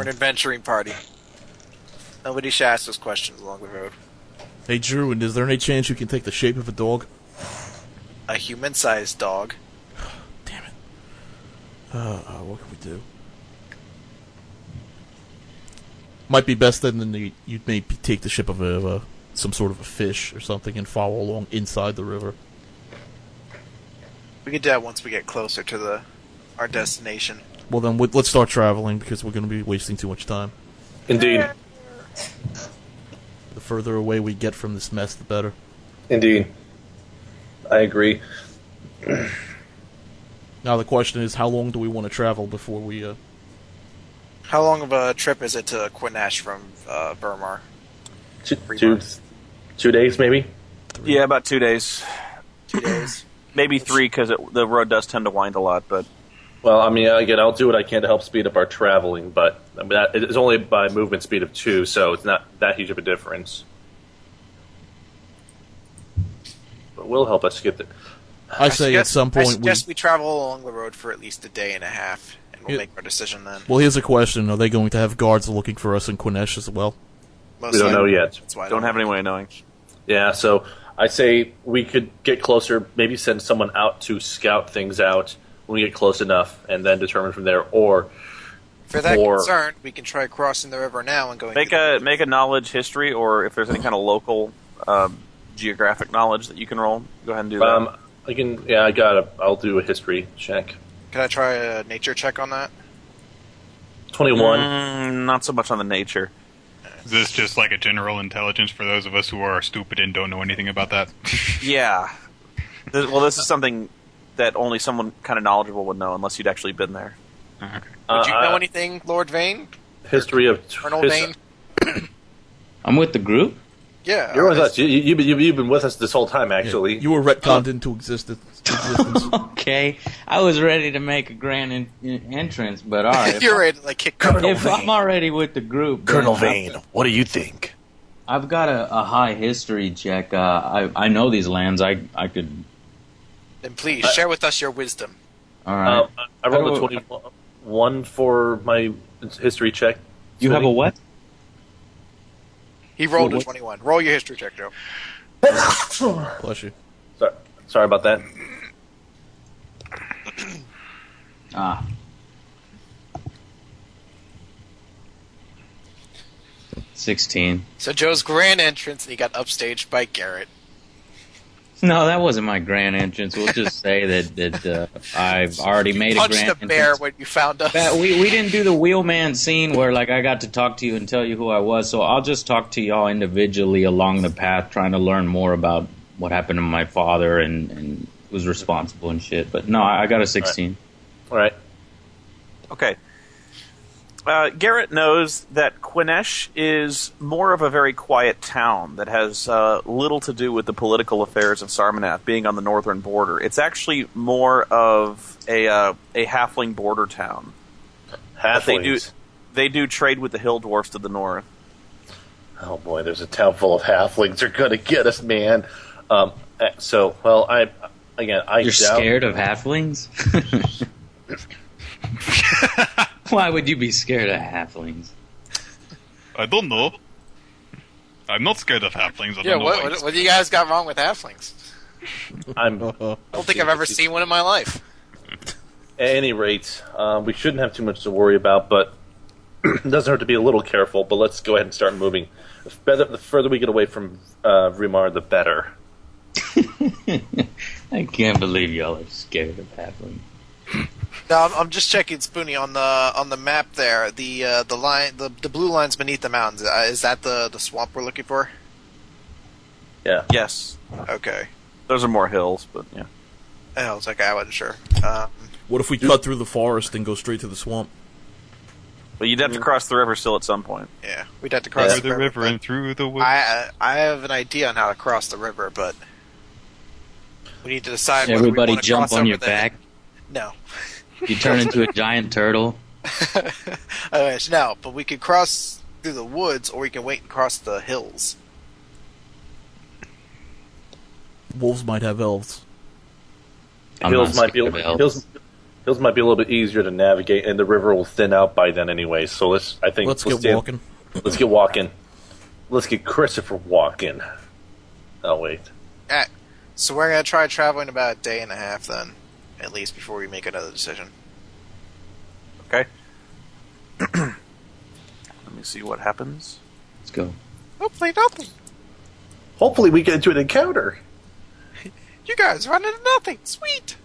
adventuring party. Nobody should ask those questions along the road. Hey Drew, and is there any chance you can take the shape of a dog? A human-sized dog. Damn it. What can we do? Might be best then you'd maybe take the shape of some sort of a fish or something and follow along inside the river. We could do that once we get closer to our destination. Well then, let's start traveling because we're going to be wasting too much time. Indeed. The further away we get from this mess, the better. Indeed. I agree. Now the question is, how long do we want to travel before we... How long of a trip is it to Quinesh from Burmar? 2 days, maybe? 3. Yeah, about 2 days. 2 days. Maybe 3, because the road does tend to wind a lot, but... Well, I mean, again, I'll do what I can to help speed up our traveling, but I mean, it's only by movement speed of 2, so it's not that huge of a difference. But it will help us get there. I say at some point... I suggest we travel along the road for at least a day and a half, and we'll make our decision then. Well, here's a question. Are they going to have guards looking for us in Quinesh as well? We don't know yet. Don't have any way of knowing. Yeah, so I say we could get closer, maybe send someone out to scout things out when we get close enough, and then determine from there, or... For that concern, we can try crossing the river now and going... Make a knowledge history, or if there's any kind of local geographic knowledge that you can roll, go ahead and do that. I'll do a history check. Can I try a nature check on that? 21. Not so much on the nature. Is this just like a general intelligence for those of us who are stupid and don't know anything about that? Yeah. This is something that only someone kind of knowledgeable would know, unless you'd actually been there. Okay. Would you know anything, Lord Vane? History of... Colonel Vane? I'm with the group? Yeah. You're with us. You've been with us this whole time, actually. You were retconned into existence. Okay. I was ready to make a grand entrance, but alright. You're ready to kick Colonel Vane. If I'm already with the group... Colonel Vane, what do you think? I've got a high history check. I know these lands. I could... Then please, share with us your wisdom. Alright. I rolled a 21 for my history check. You have a what? He rolled a 21. Roll your history check, Joe. Bless you. Sorry about that. 16. So Joe's grand entrance, and he got upstaged by Garrett. No, that wasn't my grand entrance. We'll just say that I've already made a Punched grand the bear entrance. when you found us. We didn't do the wheelman scene where like I got to talk to you and tell you who I was, so I'll just talk to y'all individually along the path, trying to learn more about what happened to my father and who's responsible and shit. But no, I got a 16. All right. Okay. Garrett knows that Quinesh is more of a very quiet town that has little to do with the political affairs of Sarmanath being on the northern border. It's actually more of a halfling border town. Halflings. They do trade with the hill dwarfs to the north. Oh boy, there's a town full of halflings. They're gonna get us, man. So, well, I You're scared of halflings? Why would you be scared of halflings? I don't know. I'm not scared of halflings. I Yeah, don't know why. what do you guys got wrong with halflings? I don't think I've ever seen one in my life. At any rate, we shouldn't have too much to worry about, but it doesn't hurt to be a little careful. But let's go ahead and start moving. The further we get away from Rimar, the better. I can't believe y'all are scared of halflings. No, I'm just checking, Spoony, on the map there. The line, the blue lines beneath the mountains. Is that the swamp we're looking for? Yeah. Yes. Okay. Those are more hills, but yeah. Oh, it's okay. I wasn't sure. What if we cut through the forest and go straight to the swamp? But you'd have to cross the river still at some point. Yeah, we'd have to cross Through the river and through the woods. I have an idea on how to cross the river, but we need to decide. whether Everybody we want to jump cross on over your the- back. No. You turn into a giant turtle. No, but we could cross through the woods, or we can wait and cross the hills. Wolves might have elves. Hills might be a little bit easier to navigate, and the river will thin out by then anyway. So let's get walking. Let's get walking. Let's get Christopher walking. Oh wait. Alright, so we're gonna try traveling about a day and a half then, at least before we make another decision. Okay. Let me see what happens. Let's go. Hopefully nothing. Hopefully we get into an encounter. You guys run into nothing. Sweet.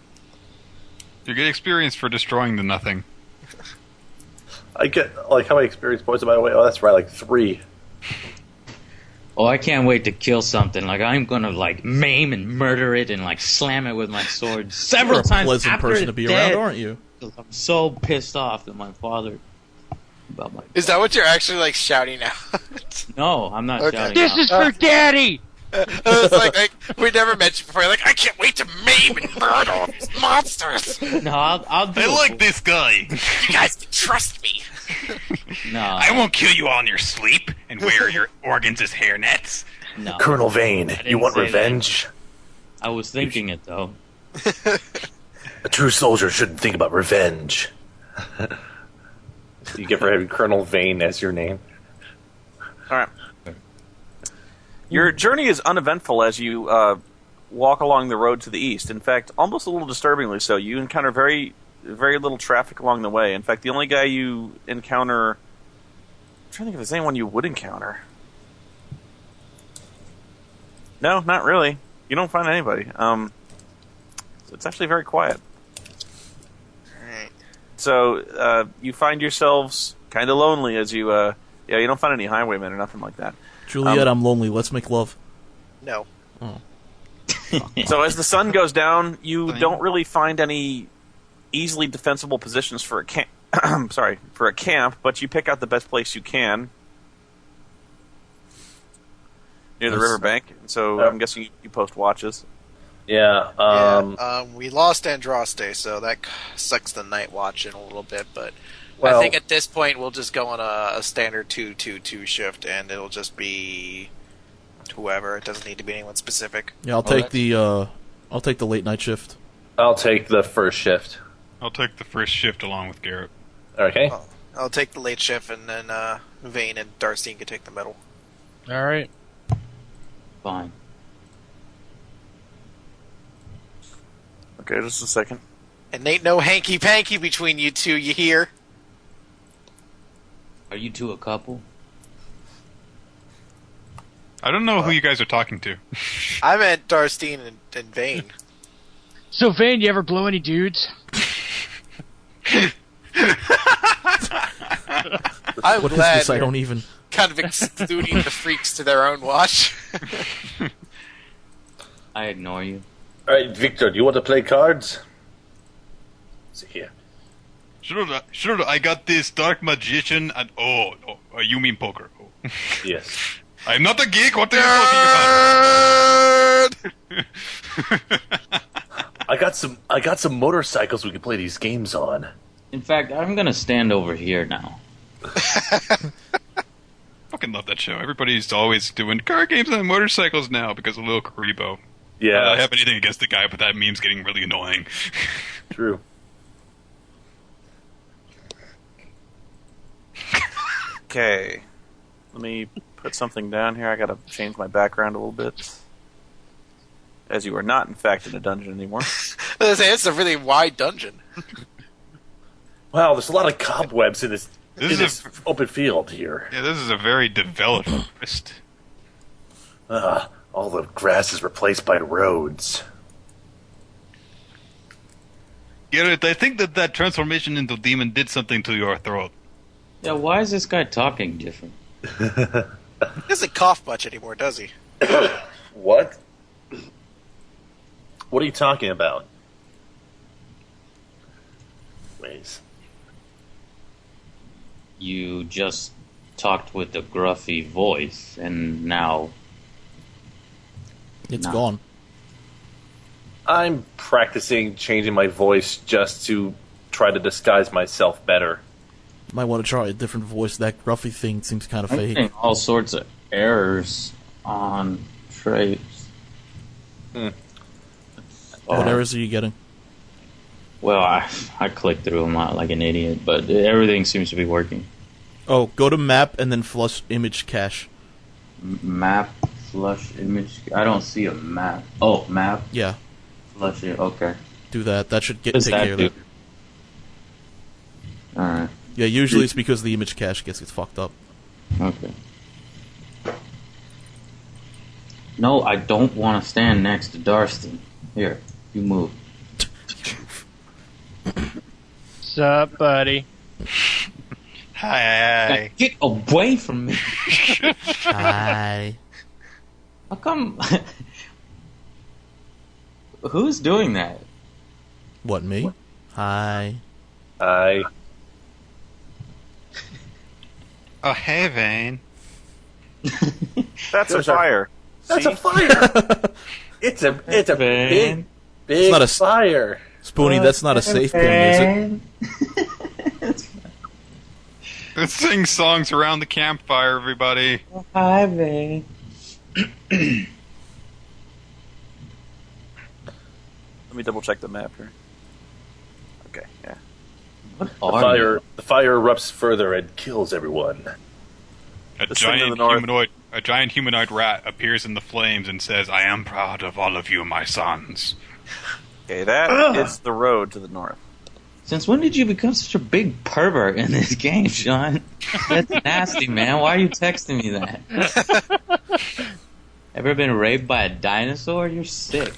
You get experience for destroying the nothing. I get how many experience points am I away? Oh, that's right, like 3. Oh, I can't wait to kill something. Like I'm gonna like maim and murder it and like slam it with my sword several You're a times. pleasant after person it's to be dead. around, aren't you? I'm so pissed off at my father about my. Is that what you're actually like shouting out? No, I'm not Okay. shouting. This out. is for Daddy! It's like we never mentioned before. Like I can't wait to maim and murder all these monsters. No, I'll do I it. like this guy. You guys can trust me. No, I won't kill you all in your sleep and wear your organs as hairnets. no. Colonel Vane, didn't you want say revenge? I was thinking it though. A true soldier shouldn't think about revenge. You get for having Colonel Vane as your name. All right. Your journey is uneventful as you walk along the road to the east. In fact, almost a little disturbingly so. You encounter very, very little traffic along the way. In fact, the only guy you encounter... I'm trying to think if there's anyone you would encounter. No, not really. You don't find anybody. So it's actually very quiet. Alright. So you find yourselves kind of lonely as you... you don't find any highwaymen or nothing like that. Juliet, I'm lonely. Let's make love. No. Oh. So as the sun goes down, you don't really find any easily defensible positions for a camp. For a camp, but you pick out the best place you can near the riverbank. So I'm guessing you post watches. Yeah. We lost Andraste, so that sucks the night watch in a little bit. But Well- I think at this point we'll just go on a standard 2-2-2 shift, and it'll just be whoever. It doesn't need to be anyone specific. Yeah, I'll take the late night shift. I'll take the first shift. I'll take the first shift along with Garrett. Okay. I'll take the late shift, and then Vane and Darcy can take the middle. All right. Fine. Okay, just a second. And ain't no hanky-panky between you two, you hear? Are you two a couple? I don't know who you guys are talking to. I meant Darstein and Vane. So, Vane, you ever blow any dudes? I'm What is glad this? I you're don't even. kind of excluding the freaks to their own watch. I ignore you. All right, Victor, do you want to play cards? Let's see here. Sure, I got this dark magician and you mean poker. Oh. Yes. I'm not a geek, what are you talking about? I got some motorcycles we can play these games on. In fact, I'm gonna stand over here now. Fucking love that show. Everybody's always doing car games on motorcycles now because of Lil Karibo. Yeah. I don't have anything against the guy, but that meme's getting really annoying. True. Okay. Let me put something down here. I gotta change my background a little bit. As you are not, in fact, in a dungeon anymore. I was gonna say, it's a really wide dungeon. Wow, there's a lot of cobwebs in this This open field here. Yeah, this is a very developed forest. All the grass is replaced by roads. Garrett, I think that transformation into demon did something to your throat. Yeah, why is this guy talking different? He doesn't cough much anymore, does he? What? What are you talking about? Ways. You just talked with a gruffy voice, and now It's gone. I'm practicing changing my voice just to try to disguise myself better. Might want to try a different voice. That gruffy thing seems kind of I'm fake. getting all sorts of errors on traits. What errors are you getting? Well, I clicked through them like an idiot, but everything seems to be working. Oh, go to map and then flush image cache. Map, flush image. I don't see a map. Oh, map. Yeah, Flush it. Okay. do that. That should What does take that care of do? that. Alright. Yeah, usually it's because the image cache gets fucked up. Okay. No, I don't want to stand next to Darstein. Here, you move. Sup, buddy? Hi. Get away from me! Hi. How come? Who's doing that? What, me? Hi. I Oh, hey, Vane. That's a fire. That's See? a fire. it's a big It's not a fire. Spoony, that's not a safe ping, is it? Let's sing songs around the campfire, everybody. Hi, Vane. Let me double check the map here. Okay, yeah. What The are you? fire erupts further and kills everyone. A This thing to the giant north. humanoid rat appears in the flames and says, "I am proud of all of you, my sons." Okay, that is the road to the north. Since when did you become such a big pervert in this game, Sean? That's nasty, man. Why are you texting me that? Ever been raped by a dinosaur? You're sick.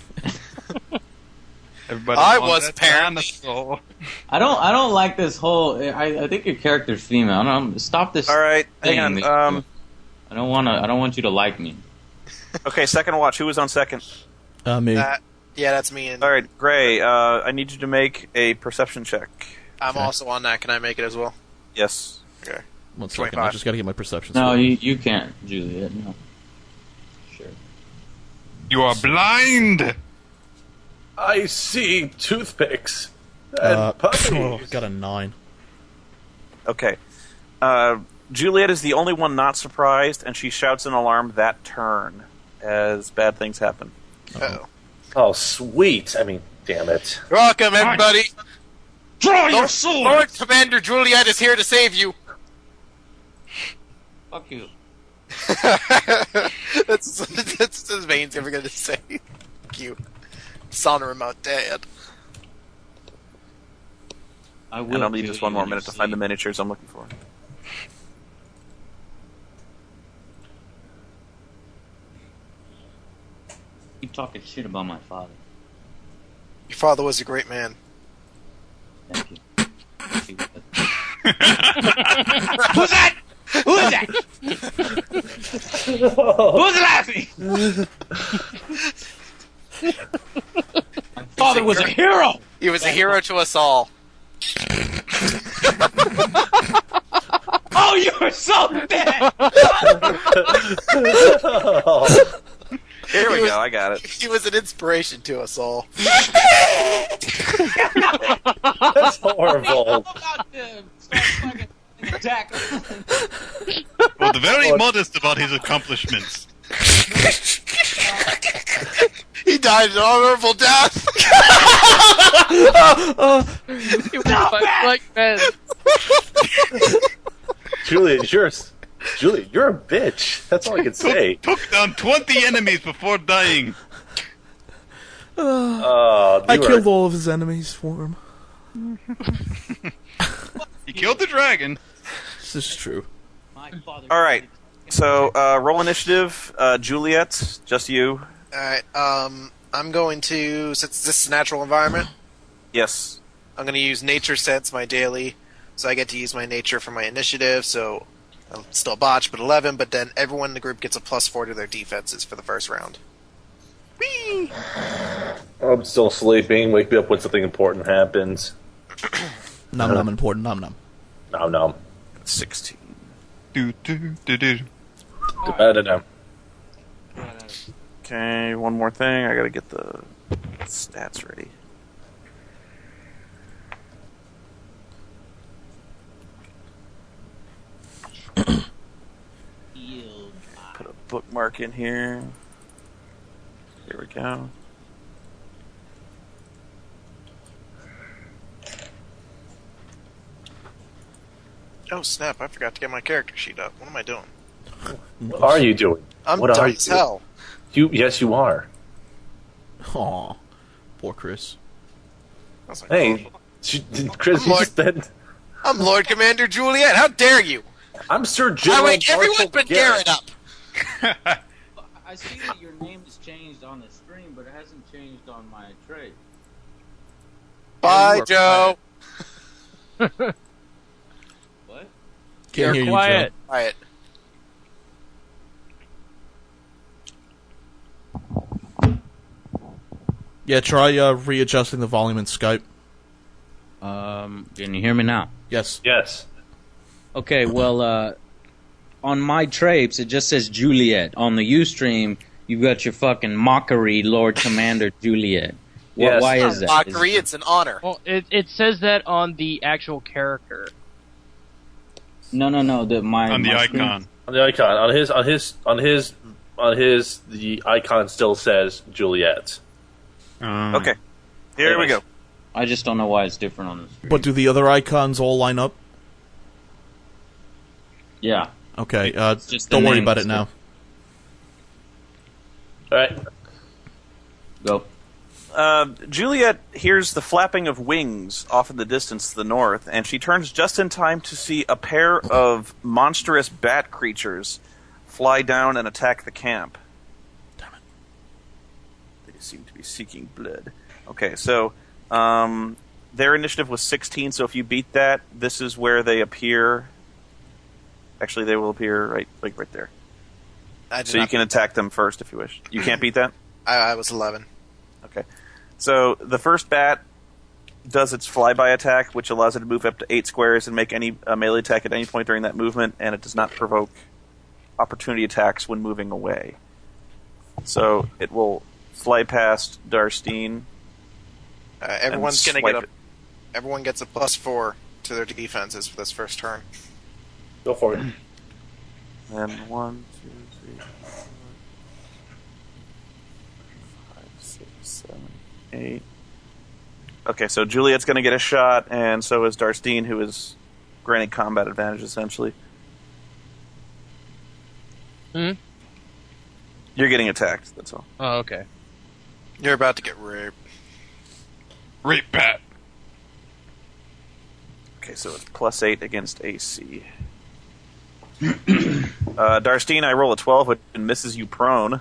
Everybody I wants was that apparently. dinosaur. I don't like this whole. I think your character's female. I don't know. Stop this. All right, thing hang that on. you do. I don't want you to like me. Okay, second watch. Who was on second? Me. Yeah, that's me. And All right, Gray. I need you to make a perception check. I'm also on that. Can I make it as well? Yes. Okay. 1 second. I 25. just gotta get my perception. No, score. you can't, Juliet. No. Sure. You are blind. I see toothpicks and puppies. Got a 9. Okay. Juliet is the only one not surprised, and she shouts an alarm that turn as bad things happen. Uh-oh. Oh, sweet. I mean, damn it. Welcome, everybody. Draw your sword! Lord Commander Juliet is here to save you. Fuck you. that's his main's ever going to say. Fuck you. Son of a dad. I will And I'll need kill just one you more in minute your to find the sleep. miniatures I'm looking for. keep talking shit about my father. Your father was a great man. Thank you. Who's that? Who is that? Who's laughing? My father was a hero! He was a hero to us all. Oh, you're so dead! Here we go. I got it. He was an inspiration to us all. That's horrible. Well, the very modest about his accomplishments. He died an honorable death. He was like Ben. Juliet, you're a bitch. That's all I can say. Took down 20 enemies before dying. I killed all of his enemies for him. He killed the dragon. This is true. All right. So roll initiative. Juliet, just you. Alright, I'm going to, since this is a natural environment, Yes. I'm going to use Nature Sense, my daily, so I get to use my nature for my initiative, so I'll still botch, but 11, but then everyone in the group gets a +4 to their defenses for the first round. Whee! I'm still sleeping. Wake me up when something important happens. Nom nom important. Nom nom. Nom nom. 16. Do do do do. Da-da-da. Okay, one more thing. I gotta get the stats ready. Put a bookmark in here. Here we go. Oh snap, I forgot to get my character sheet up. What am I doing? What are you doing? I'm What dumb are as you? hell. Yes, you are. Aw, poor Chris. That's like, Hey, Chris, you just said... I'm Lord Commander Juliet, how dare you! I'm Sir I General wake everyone Marshal but Garrett up! I see that your name is changed on the stream, but it hasn't changed on my trade. Bye, Joe! What? Can't hear you, quiet. Joe. Quiet. Yeah, try readjusting the volume in Skype. Can you hear me now? Yes. Yes. Okay, well, on my trapes, it just says Juliet. On the Ustream, you've got your fucking mockery, Lord Commander Juliet. Yes. Why It's is not that? mockery, it's an honor. Well, it says that on the actual character. No. On the my screen- icon. On the icon, the icon still says Juliet. Okay. Here we go. I just don't know why it's different on the screen. But do the other icons all line up? Yeah. Okay, just the don't worry names. about it now. Alright. Go. Juliet hears the flapping of wings off in the distance to the north, and she turns just in time to see a pair of monstrous bat creatures fly down and attack the camp. Damn it. They seem to be seeking blood. Okay, so their initiative was 16, so if you beat that, this is where they appear. Actually, they will appear right there. So you can attack them first if you wish. You can't beat that? I was 11. Okay. So the first bat does its flyby attack, which allows it to move up to 8 squares and make any melee attack at any point during that movement, and it does not provoke opportunity attacks when moving away. So it will fly past Darstein. Everyone's and gonna swipe get everyone gets a +4 to their defenses for this first turn. Go for it. And 1, 2, 3, 4, 5, 6, 7, 8. Okay, so Juliet's going to get a shot, and so is Darstein, who is granted combat advantage, essentially. Hmm? You're getting attacked, that's all. Oh, okay. You're about to get raped. Rape bat. Okay, so it's +8 against AC. Darstein, I roll a 12, which misses you prone.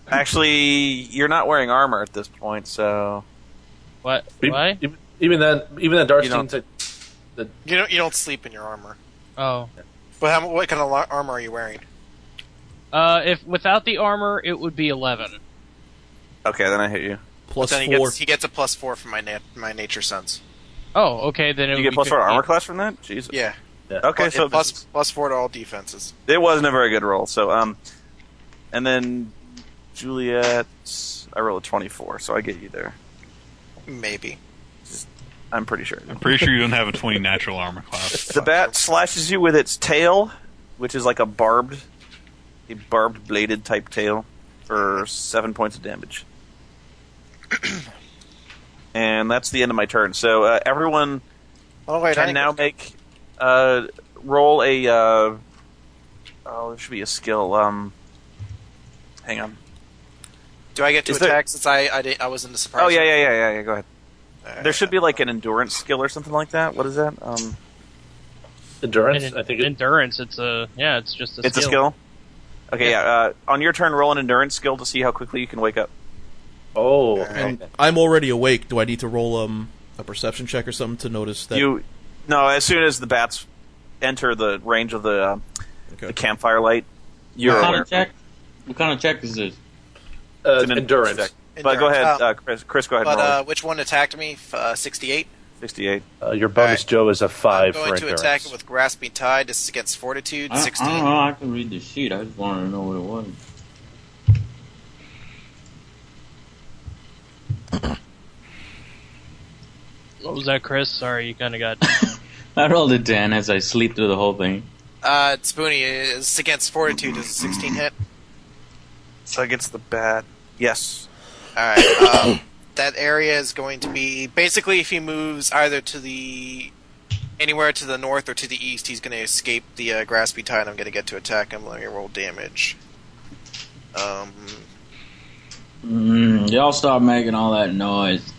Actually, you're not wearing armor at this point, so. What? Why? Even then, Darcy. You don't sleep in your armor. Oh. But what kind of armor are you wearing? If without the armor, it would be 11. Okay, then I hit you. +4. He gets a +4 from my nature sense. Oh, okay. Then you get +4 armor class from that. Jesus. Yeah. Okay, so +4 to all defenses. It wasn't a very good roll. So and then Juliet, I rolled a 24, so I get you there. Maybe. I'm pretty sure. I'm pretty sure you don't have a 20 natural armor class. The bat slashes you with its tail, which is like a barbed bladed type tail, for 7 points of damage. And that's the end of my turn. So everyone can now make roll a. There should be a skill. Hang on. Do I get to attack since I was in the surprise? Oh yeah. Go ahead. There should be like an endurance skill or something like that. What is that? Endurance. I think endurance. It's just a skill. It's a skill. Okay, yeah. On your turn, roll an endurance skill to see how quickly you can wake up. Oh, and I'm already awake. Do I need to roll a perception check or something to notice that? No. As soon as the bats enter the range of the campfire light, you're What kind of check is this? It's an endurance check. But go ahead, Chris. Go ahead. And roll. Which one attacked me? 68. 68. Your bonus, Joe, is a 5 I'm for going to endurance. attack it with grasping tide. This is against fortitude. 16. I don't know. I can read the sheet. I just wanted to know what it was. What was that, Chris? Sorry, you kind of got. I rolled a 10 as I sleep through the whole thing. Spoony is against fortitude. Does a 16 hit? So against the bat, yes. All right. That area is going to be basically if he moves either anywhere to the north or to the east, he's going to escape the grasping tide. I'm going to get to attack him. Let me roll damage. Y'all stop making all that noise.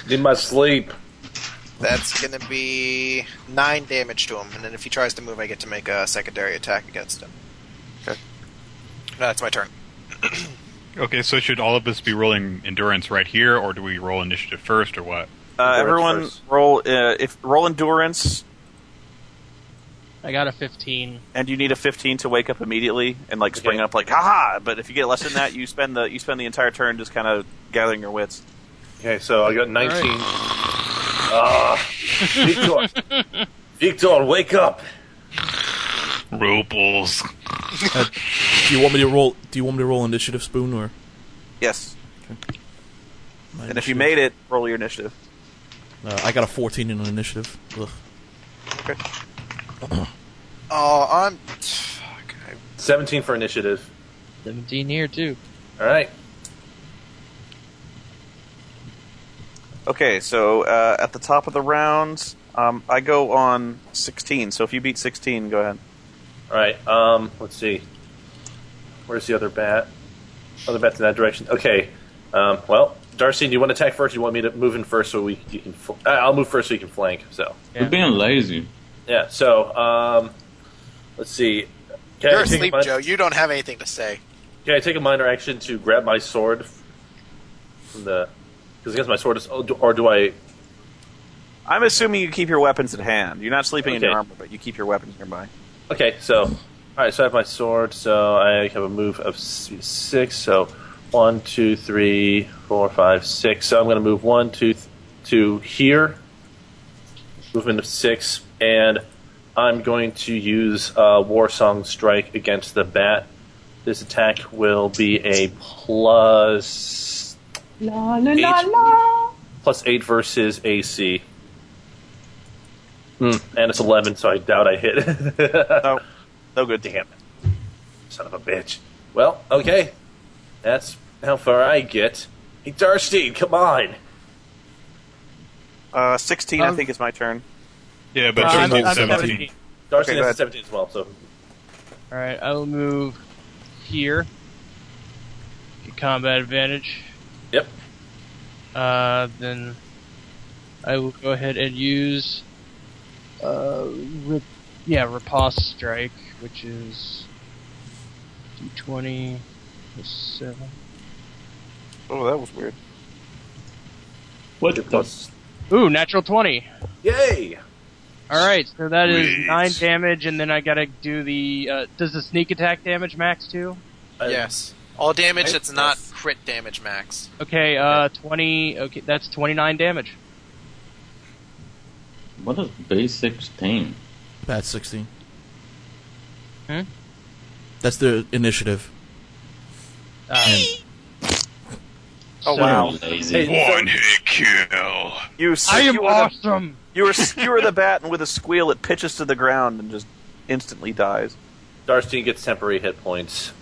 Need my sleep. That's going to be 9 damage to him, and then if he tries to move, I get to make a secondary attack against him. Okay. That's my turn. Okay, so should all of us be rolling endurance right here, or do we roll initiative first, or what? Everyone first. roll endurance. I got a 15. And you need a 15 to wake up immediately and spring up haha. But if you get less than that, you spend the entire turn just kind of gathering your wits. Okay, so I got 19. Right. Victor, wake up! Rubles. Do you want me to roll? Do you want me to roll initiative, Spoon, or? Yes. Okay. And if you made it, roll your initiative. I got a 14 in initiative. Ugh. Okay. I'm... 17 for initiative. 17 here, too. All right. Okay, so at the top of the round, I go on 16. So if you beat 16, go ahead. All right. Let's see. Where's the other bat? Other bat's in that direction. Okay. Well, Darcy, do you want to attack first? Or do you want me to move in first so you can? I'll move first so you can flank. So You're being lazy. yeah. So let's see. Can You're I take asleep, Joe. You don't have anything to say. Can I take a minor action to grab my sword from the? Because against my sword is, or do I? I'm assuming you keep your weapons at hand. You're not sleeping in your armor, but you keep your weapons nearby. Okay, so all right, so I have my sword. So I have a move of 6. So 1, 2, 3, 4, 5, 6. So I'm going to move 1, 2, to here. Movement of 6, and I'm going to use War Song Strike against the bat. This attack will be a plus 8 versus AC. And it's 11, so I doubt I hit. No good. Damn it. Son of a bitch. Well, okay. That's how far I get. Hey, Darcy, come on. 16, I think, is my turn. Yeah, but I'm 17. Darcy Okay, has 17 as well, so. Alright, I will move here. Get combat advantage. Yep. Then I will go ahead and use riposte strike, which is D20 plus 7. Oh, that was weird. What the? Ooh, natural 20. Yay! Alright, so that is Sweet. 9 damage, and then I gotta do the, does the sneak attack damage max too? Yes. All damage that's not crit damage max. Okay, 20, okay, that's 29 damage. What is base 16? Bat 16. Hmm? That's the initiative. Oh So- wow! Lazy. One hit kill. I am awesome! You were the bat, and with a squeal, it pitches to the ground and just instantly dies. Darstein gets temporary hit points.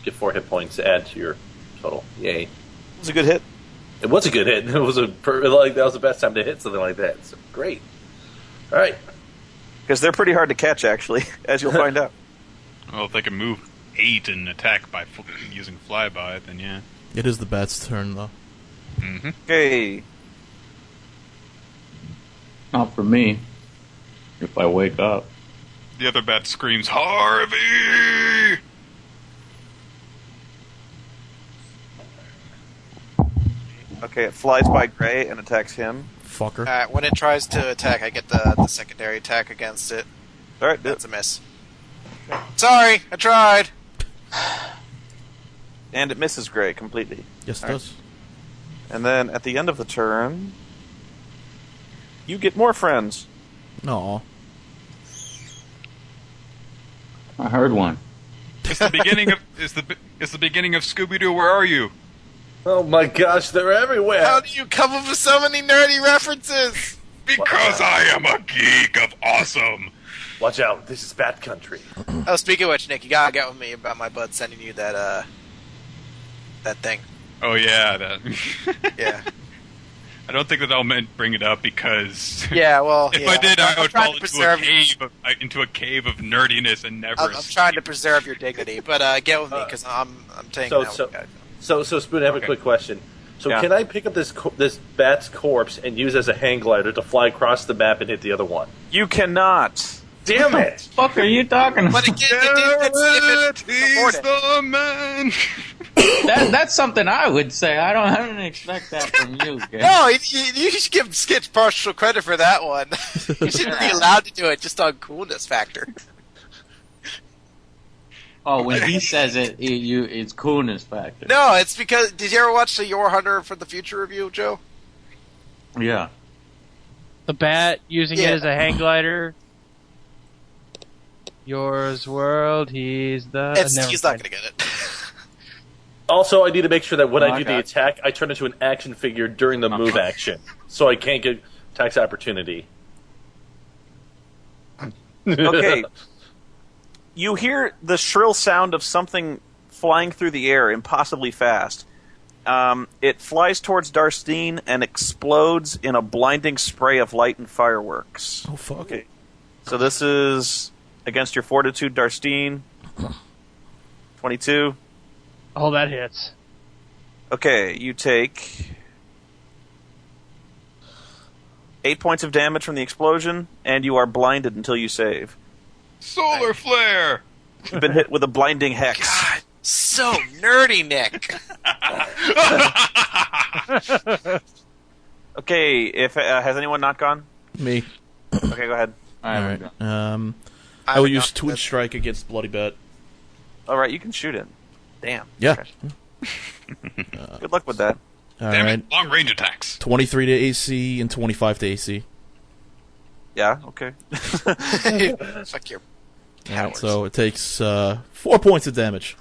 Get 4 hit points to add to your total. Yay! It was a good hit. It was a good hit. It was that was the best time to hit something like that. So great. All right. Because they're pretty hard to catch, actually, as you'll find out. Well, if they can move 8 and attack by using flyby, then yeah. It is the bat's turn, though. Mm-hmm. Okay. Not for me. If I wake up. The other bat screams, Harvey! Okay, it flies by Gray and attacks him. Fucker. When it tries to attack, I get the secondary attack against it. Alright, That's a miss. Sorry, I tried. and it misses Gray completely. Yes, it Alright. does. And then at the end of the turn, you get more friends. No. I heard one. It's the beginning of it's the beginning of Scooby Doo. Where are you? Oh my gosh, they're everywhere. How do you come up with so many nerdy references? Because I am a geek of awesome. Watch out, this is Bat Country. Oh, speaking of which, Nick, you gotta get with me about my bud sending you that thing. Oh yeah, that. Yeah. I don't think that I'll bring it up because Yeah, well, if yeah, I did, I'm I would trying fall to into a cave of nerdiness and never. I'm trying to preserve your dignity, but get with me because I'm taking that one. So Spoon, I have a quick question. So Yeah. can I pick up this bat's corpse and use it as a hang glider to fly across the map and hit the other one? You cannot. Damn it! Fuck are you talking about? But again, if He's the man. That's something I would say. I didn't expect that from you, guys. No, you should give Skitch partial credit for that one. You shouldn't be allowed to do it just on coolness factor. Oh, when he says it, it's coolness factor. No, it's because. Did you ever watch the Your Hunter for the Future review, Joe? Yeah. The bat using Yeah. it as a hang glider. Yours world, he's the. He's not going to get it. Also, I need to make sure that when I do the Okay. attack, I turn into an action figure during the move action, so I can't get tax opportunity. Okay. You hear the shrill sound of something flying through the air impossibly fast. It flies towards Darstein and explodes in a blinding spray of light and fireworks. Oh, fuck. Okay. So this is against your fortitude, Darstein. 22. Oh, that hits. Okay, you take 8 points of damage from the explosion, and you are blinded until you save. Solar flare. You've been hit with a blinding hex. God, so nerdy, Nick. Okay, if has anyone not gone? Me. Okay, go ahead. Alright. I will use Twin Strike against Bloody Bat. Alright, you can shoot it. Damn. Yeah. Good luck with that. Damn Alright. it! Long range attacks. 23 to AC and 25 to AC. Yeah, okay. Fuck your Alright, powers. so it takes 4 points of damage.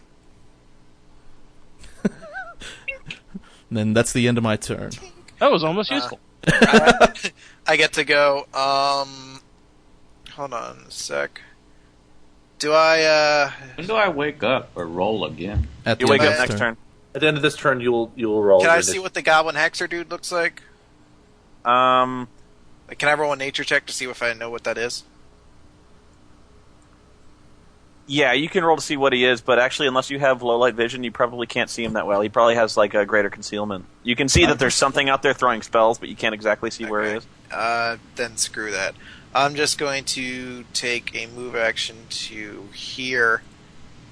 And then that's the end of my turn. That was almost useful. I get to go. Hold on a sec. Do I? When do I wake up or roll again? At the You wake end up of next this turn. At the end of this turn, you'll roll. Can I your see initiative. what the Goblin Hexer dude looks like? Like, can I roll a nature check to see if I know what that is? Yeah, you can roll to see what he is, but actually, unless you have low light vision, you probably can't see him that well. He probably has like a greater concealment. You can see that there's something out there throwing spells, but you can't exactly see where he is. Then screw that. I'm just going to take a move action to here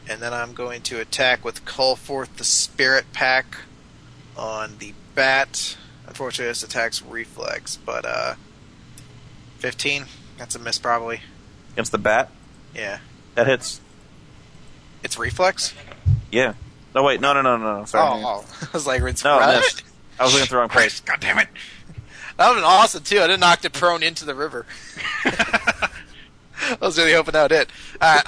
And then I'm going to attack with Call Forth the Spirit Pack on the bat. Unfortunately, this attack's reflex, but 15. That's a miss, probably. Against the bat? Yeah. That hits. It's reflex? Yeah. No, wait. No. Sorry. Oh. I was like, it's no, missed. I was looking at the wrong place. God damn it. That would have been awesome, too. I didn't knock it prone into the river. I was really hoping that would hit. Alright,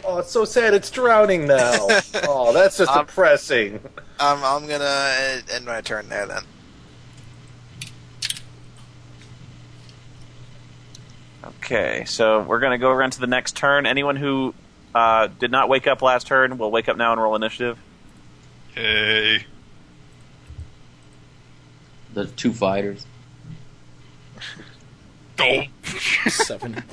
Oh, it's so sad. It's drowning now. Oh, that's just depressing. I'm gonna end my turn there, then. Okay, so we're going to go around to the next turn. Anyone who did not wake up last turn will wake up now and roll initiative. Hey. The 2 fighters. Oh. 7.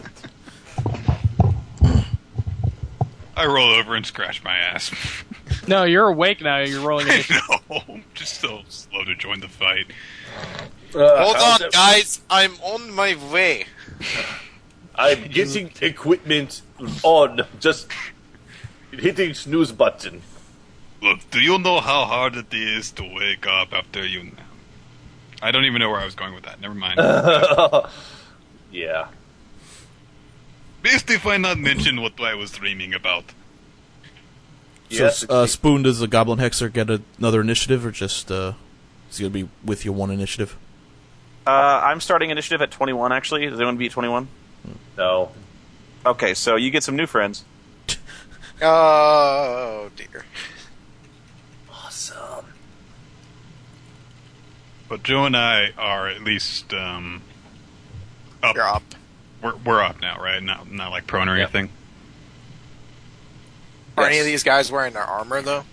I roll over and scratch my ass. No, you're awake now. You're rolling it. No, I'm just so slow to join the fight. Hold on, guys. I'm on my way. I'm getting equipment on. Just hitting snooze button. Look, do you know how hard it is to wake up after you... I don't even know where I was going with that. Never mind. Yeah. Best if I not mention what I was dreaming about. So, Spoon, does the Goblin Hexer get another initiative, or just is he going to be with your 1 initiative? I'm starting initiative at 21, actually. Does anyone beat 21? No. Okay, so you get some new friends. Oh, dear. Awesome. But Joe and I are at least up. You're up. We're up now, right? Not like prone or anything. Are any of these guys wearing their armor, though?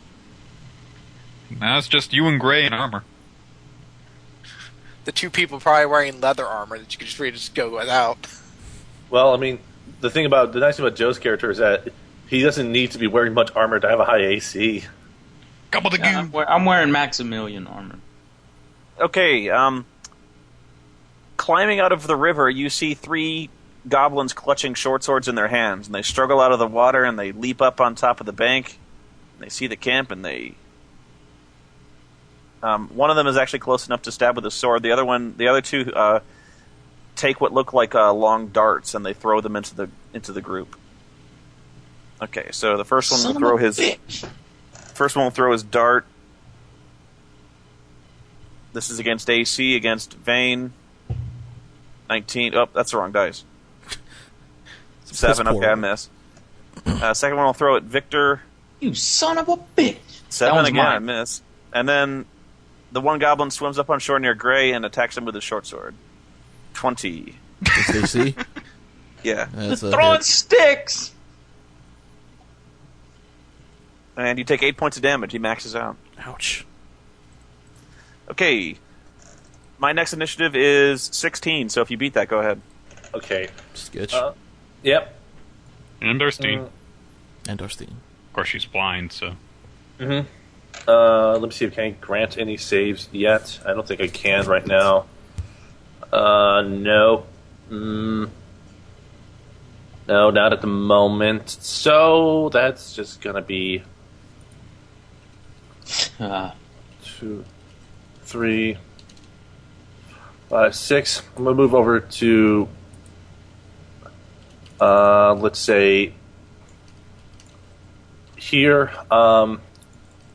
Now it's just you and Gray in armor. The 2 people probably wearing leather armor that you could just go without. Well, I mean, the nice thing about Joe's character is that he doesn't need to be wearing much armor to have a high AC. Yeah, I'm wearing Maximilian armor. Okay, climbing out of the river, you see 3 goblins clutching short swords in their hands, and they struggle out of the water, and they leap up on top of the bank. They see the camp, and they... one of them is actually close enough to stab with a sword. The other 2 take what look like long darts, and they throw them into the group. Okay, so the first one will throw his... First one will throw his dart. This is against AC, against Vane. 19. Oh, that's the wrong dice. 7. Okay, I miss. Second one will throw at Victor. You son of a bitch. 7 again, I miss. And then the one goblin swims up on shore near Gray and attacks him with his short sword. 20. Is AC? Yeah. Throwing sticks! And you take 8 points of damage. He maxes out. Ouch. Okay. My next initiative is 16, so if you beat that, go ahead. Okay. Sketch. Yep. And Darstein. And Darstein. Of course, she's blind, so... Mm-hmm. Let me see if I can grant any saves yet. I don't think I can right now. No. No, not at the moment. So that's just gonna be 2, 3, 5, 6. I'm gonna move over to let's say here.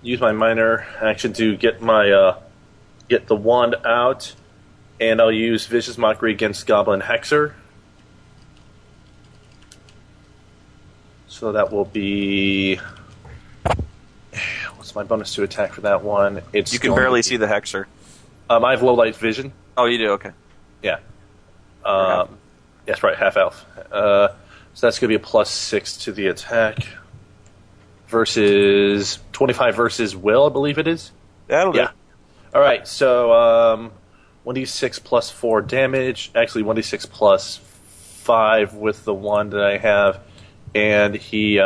Use my minor action to get my get the wand out, and I'll use Vicious Mockery against Goblin Hexer. So that will be... What's my bonus to attack for that one? You can barely see the Hexer. I have low light vision. Oh, you do? Okay. Yeah. Yes, right, half elf. So that's going to be a +6 to the attack. Versus 25 versus Will, I believe it is. That'll do. All right, so 1d6 plus 4 damage. Actually, 1d6 plus 5 with the one that I have, and he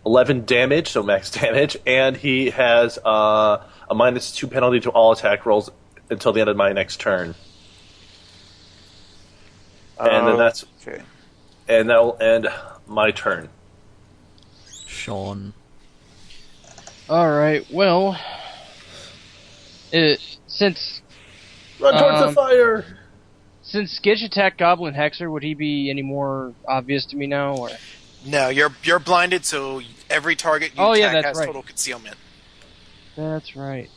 11 damage, so max damage, and he has a -2 penalty to all attack rolls until the end of my next turn. And then that's okay. and that'll end my turn. Sean. Alright, well... since... Run towards the fire! Since Skitch attacked Goblin Hexer, would he be any more obvious to me now, or...? No, you're blinded, so every target you attack has total concealment. That's right.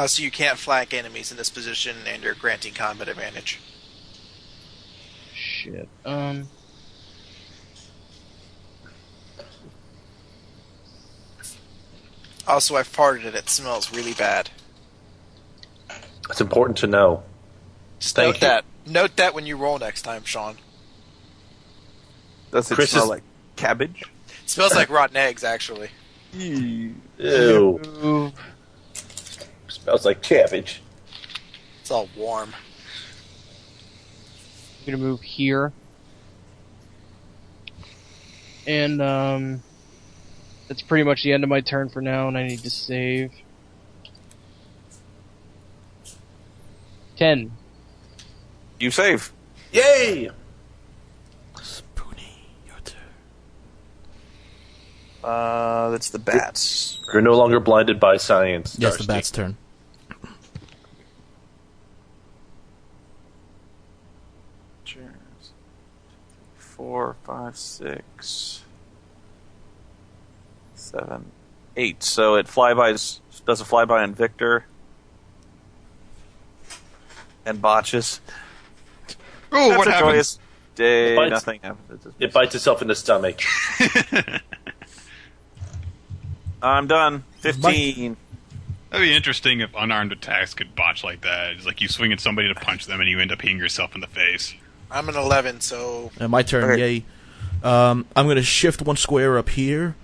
So you can't flank enemies in this position, and you're granting combat advantage. Shit. Also, I've farted it. It smells really bad. It's important to know. Just Thank note you. that. Note that when you roll next time, Sean. Does it Chris smell is- like cabbage? It smells like rotten eggs, actually. Ew. Smells like cabbage. It's all warm. I'm gonna move here. And, that's pretty much the end of my turn for now, and I need to save. 10. You save. Yay! Spoony, your turn. That's the bats. You're no longer blinded by science. Yes, Darcy. the bat's turn. Cheers. 4, 5, 6, 7, 8. So it does a flyby on Victor and botches. Oh, what That's a happened? joyous day. It bites- Nothing happens. It bites itself in the stomach. I'm done. 15. That'd be interesting if unarmed attacks could botch like that. It's like you swing at somebody to punch them and you end up hitting yourself in the face. I'm an 11, so... My turn, Okay. yay. I'm going to shift one square up here,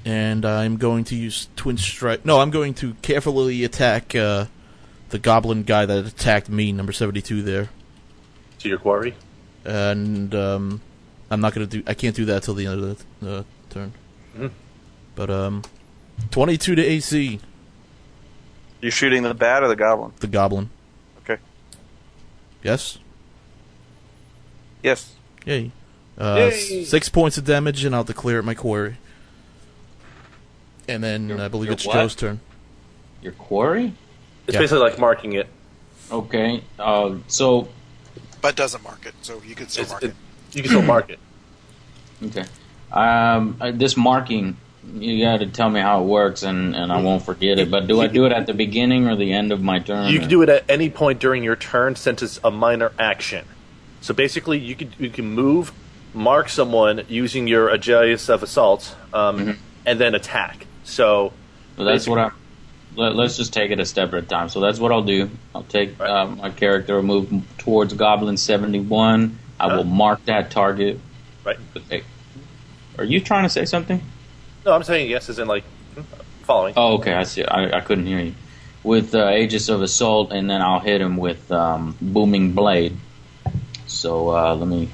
and I'm going to use Twin Strike. No, I'm going to carefully attack the goblin guy that attacked me, number 72 there. To your quarry? And I'm not going to do... I can't do that till the end of the turn. Mhm. But, 22 to AC, You shooting the bat or the goblin? the goblin. Okay. Yes? Yes. Yay. Yay. 6 points of damage, and I'll declare it my quarry. And then I believe your it's what? Joe's turn. Your quarry? It's Yeah. basically like marking it. Okay. So But doesn't mark it, so you could still mark it. You can still mark it. okay. This marking, you got to tell me how it works, and I won't forget it. But do I do it at the beginning or the end of my turn? You can do it at any point during your turn since it's a minor action. So basically, you can move, mark someone using your Agilius of Assault, and then attack. So that's what I. Let's just take it a step at a time. So that's what I'll do. I'll take my character, move towards Goblin 71. I will mark that target. Right. Okay. Are you trying to say something? No, I'm saying yes, as in like following. Oh, okay. I see. I couldn't hear you. With Aegis of Assault, and then I'll hit him with Booming Blade. So let me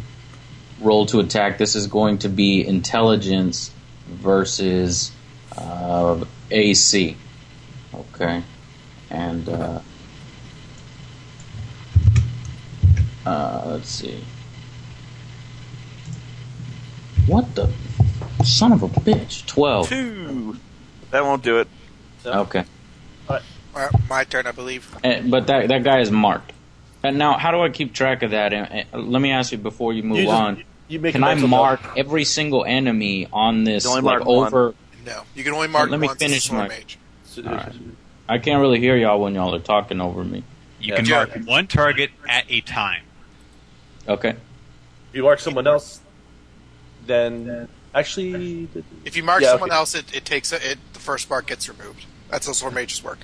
roll to attack. This is going to be Intelligence versus AC. Okay. And let's see. What the son of a bitch? 12. 2. That won't do it. Okay. My turn, I believe. But that guy is marked. And now, how do I keep track of that? Let me ask you before you move on. You make Can a I mental mark note. every single enemy on this, You only like mark one. over? No, you can only mark Let me once as a finish sword my- mage. Alright. I can't really hear y'all when y'all are talking over me. You can mark one target at a time. Okay. If you mark someone else, then actually, If you mark Yeah, someone okay. else, it takes it. The first mark gets removed. That's how sword mages work.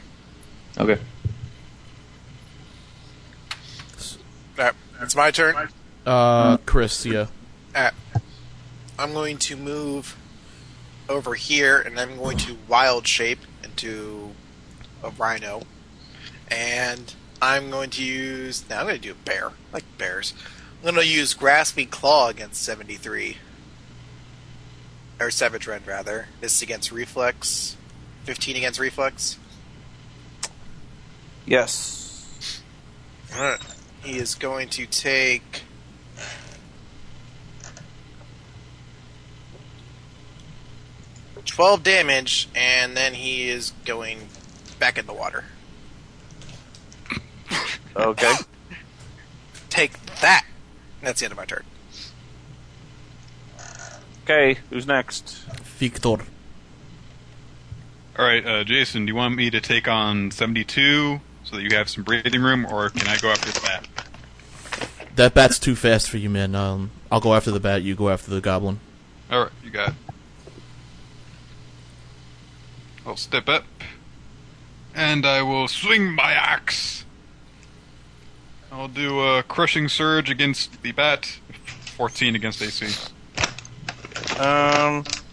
Okay. Alright, it's my turn. Chris, yeah. I'm going to move over here, and I'm going to wild shape into a rhino. And I'm going to use... Now I'm going to do a bear. I like bears. I'm going to use Grasping Claw against 73. Or Savage Rend, rather. This is against Reflex. 15 against Reflex. Yes. Alright. He is going to take 12 damage, and then he is going back in the water. Okay. Take that. That's the end of my turn. Okay, who's next? Victor. Alright, Jason, do you want me to take on 72 so that you have some breathing room, or can I go after the bat? That bat's too fast for you, man. I'll go after the bat, you go after the goblin. Alright, you got it. I'll step up, and I will swing my axe. I'll do a crushing surge against the bat, 14 against AC.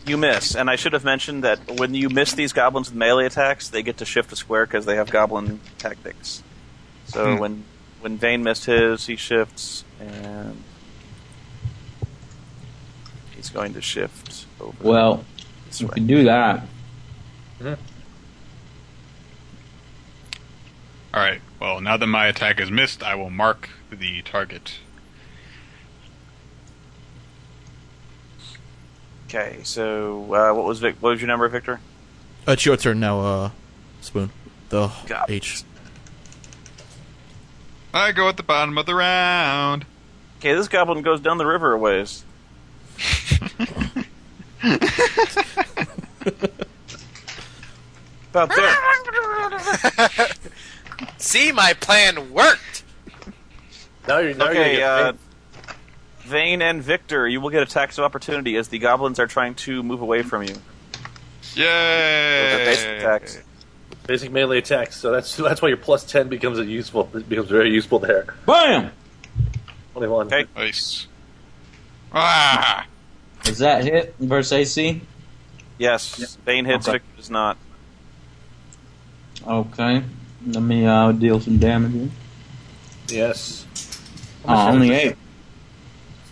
You miss, and I should have mentioned that when you miss these goblins with melee attacks, they get to shift a square because they have goblin tactics. So when Vane missed his, he shifts, and he's going to shift over. Well, you can do that. Alright, well, now that my attack is missed, I will mark the target. Okay, so what was your number, Victor? It's your turn now, Spoon. The God. H. I go at the bottom of the round. Okay, this goblin goes down the river a ways. About there. See, my plan worked. Now you're Okay, Vane and Victor, you will get attacks of opportunity as the goblins are trying to move away from you. Yay! Those are basic attacks. basic melee attacks. So that's why your plus 10 becomes very useful there. Bam! 21. Okay. Nice. Ah! Is that hit versus AC? Yes. Vane hits, Okay. Victor does not. Okay. Let me deal some damage here. Yes. Only 8.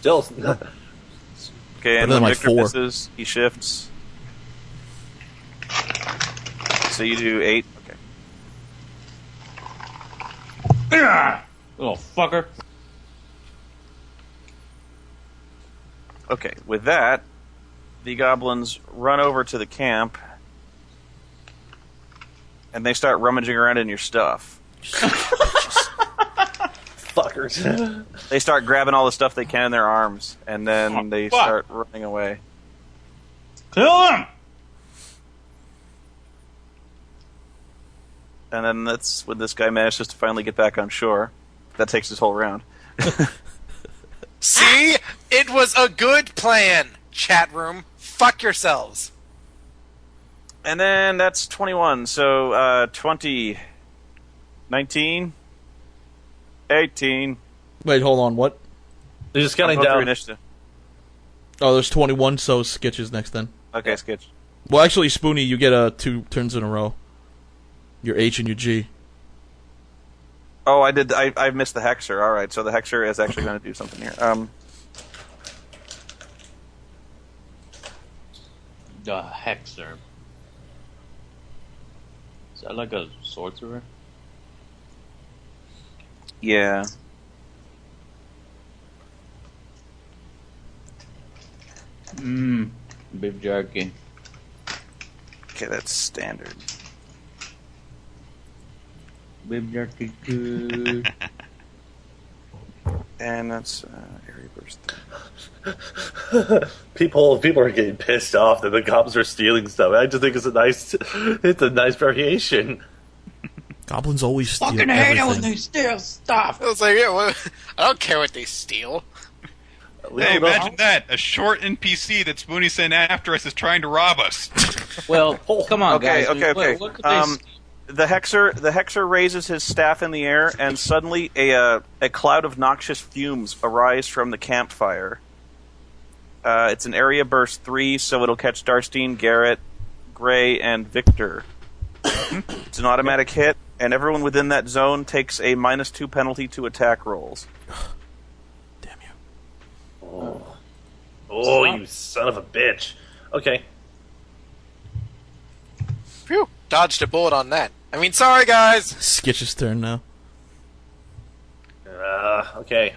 Still. Okay, Better and than when my Victor 4. misses, he shifts. So you do 8. Okay. Little fucker. Okay, with that, the goblins run over to the camp, and they start rummaging around in your stuff. Fuckers. They start grabbing all the stuff they can in their arms, and then they start running away. Kill him! And then that's when this guy manages to finally get back on shore. That takes his whole round. See? It was a good plan, chat room. Fuck yourselves. And then that's 21, so 20, 19, 18. Wait, hold on, what? They're just counting I'll go through down. initiative. Oh, there's 21, so Skitch is next then. Okay, Skitch. Well, actually, Spoony, you get 2 turns in a row. Your H and your G. Oh, I did. I missed the Hexer. All right, so the Hexer is actually going to do something here. The Hexer. Is that like a sorcerer? Yeah. Beef jerky. Okay, that's standard. Beef jerky good. And that's area burst. People are getting pissed off that the goblins are stealing stuff. I just think it's a nice variation. Goblins always steal Fucking hate it when everything. they steal stuff. I was like, yeah, well, I don't care what they steal. Hey, imagine that. A short NPC that Spoony sent after us is trying to rob us. Well, come on, Okay, guys. okay. What could they steal? The Hexer raises his staff in the air, and suddenly a cloud of noxious fumes arise from the campfire. It's an area burst 3, so it'll catch Darstein, Garrett, Gray, and Victor. It's an automatic hit, and everyone within that zone takes a -2 penalty to attack rolls. Damn you. Oh, you son of a bitch. Okay. Phew. Dodged a bullet on that. I mean, sorry, guys. Skitch's turn now. Okay.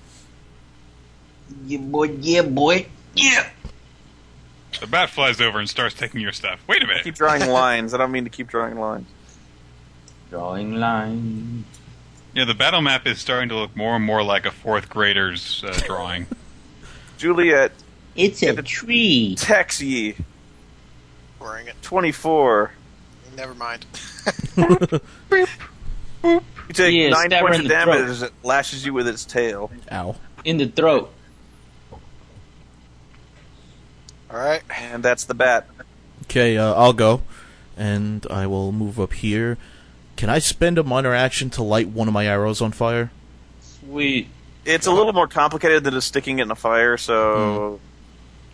Yeah, boy. Yeah. The bat flies over and starts taking your stuff. Wait a minute. Keep drawing lines. I don't mean to keep drawing lines. Drawing line. Yeah, the battle map is starting to look more and more like a fourth grader's drawing. Juliet. It's a tree. Tex ye. Boring it. 24. Never mind. You take Yeah, 9 stab her points in of the damage throat. as it lashes you with its tail. Ow. In the throat. Alright. And that's the bat. Okay, I'll go, and I will move up here. Can I spend a minor action to light one of my arrows on fire? Sweet. It's a little more complicated than just sticking it in a fire, so...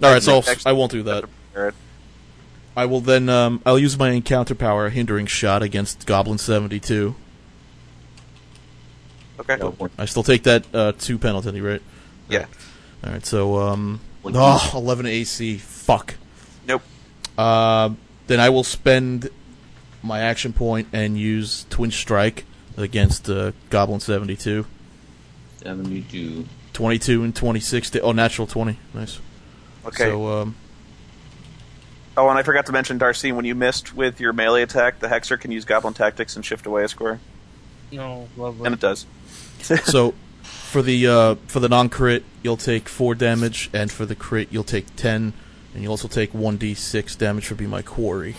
Alright, so I won't do that. Alright. I will then, I'll use my encounter power hindering shot against Goblin 72. Okay. I still take that 2 penalty, right? Yeah. Alright, so, 11 AC. Fuck. Nope. Then I will spend my action point and use Twin Strike against Goblin 72. 72. 22 and 26. Natural 20. Nice. Okay. So, Oh, and I forgot to mention, Darcy, when you missed with your melee attack, the Hexer can use Goblin Tactics and shift away a square. No, lovely. And it does. so for the non-crit, you'll take 4 damage, and for the crit, you'll take 10, and you'll also take 1d6 damage for Be My Quarry.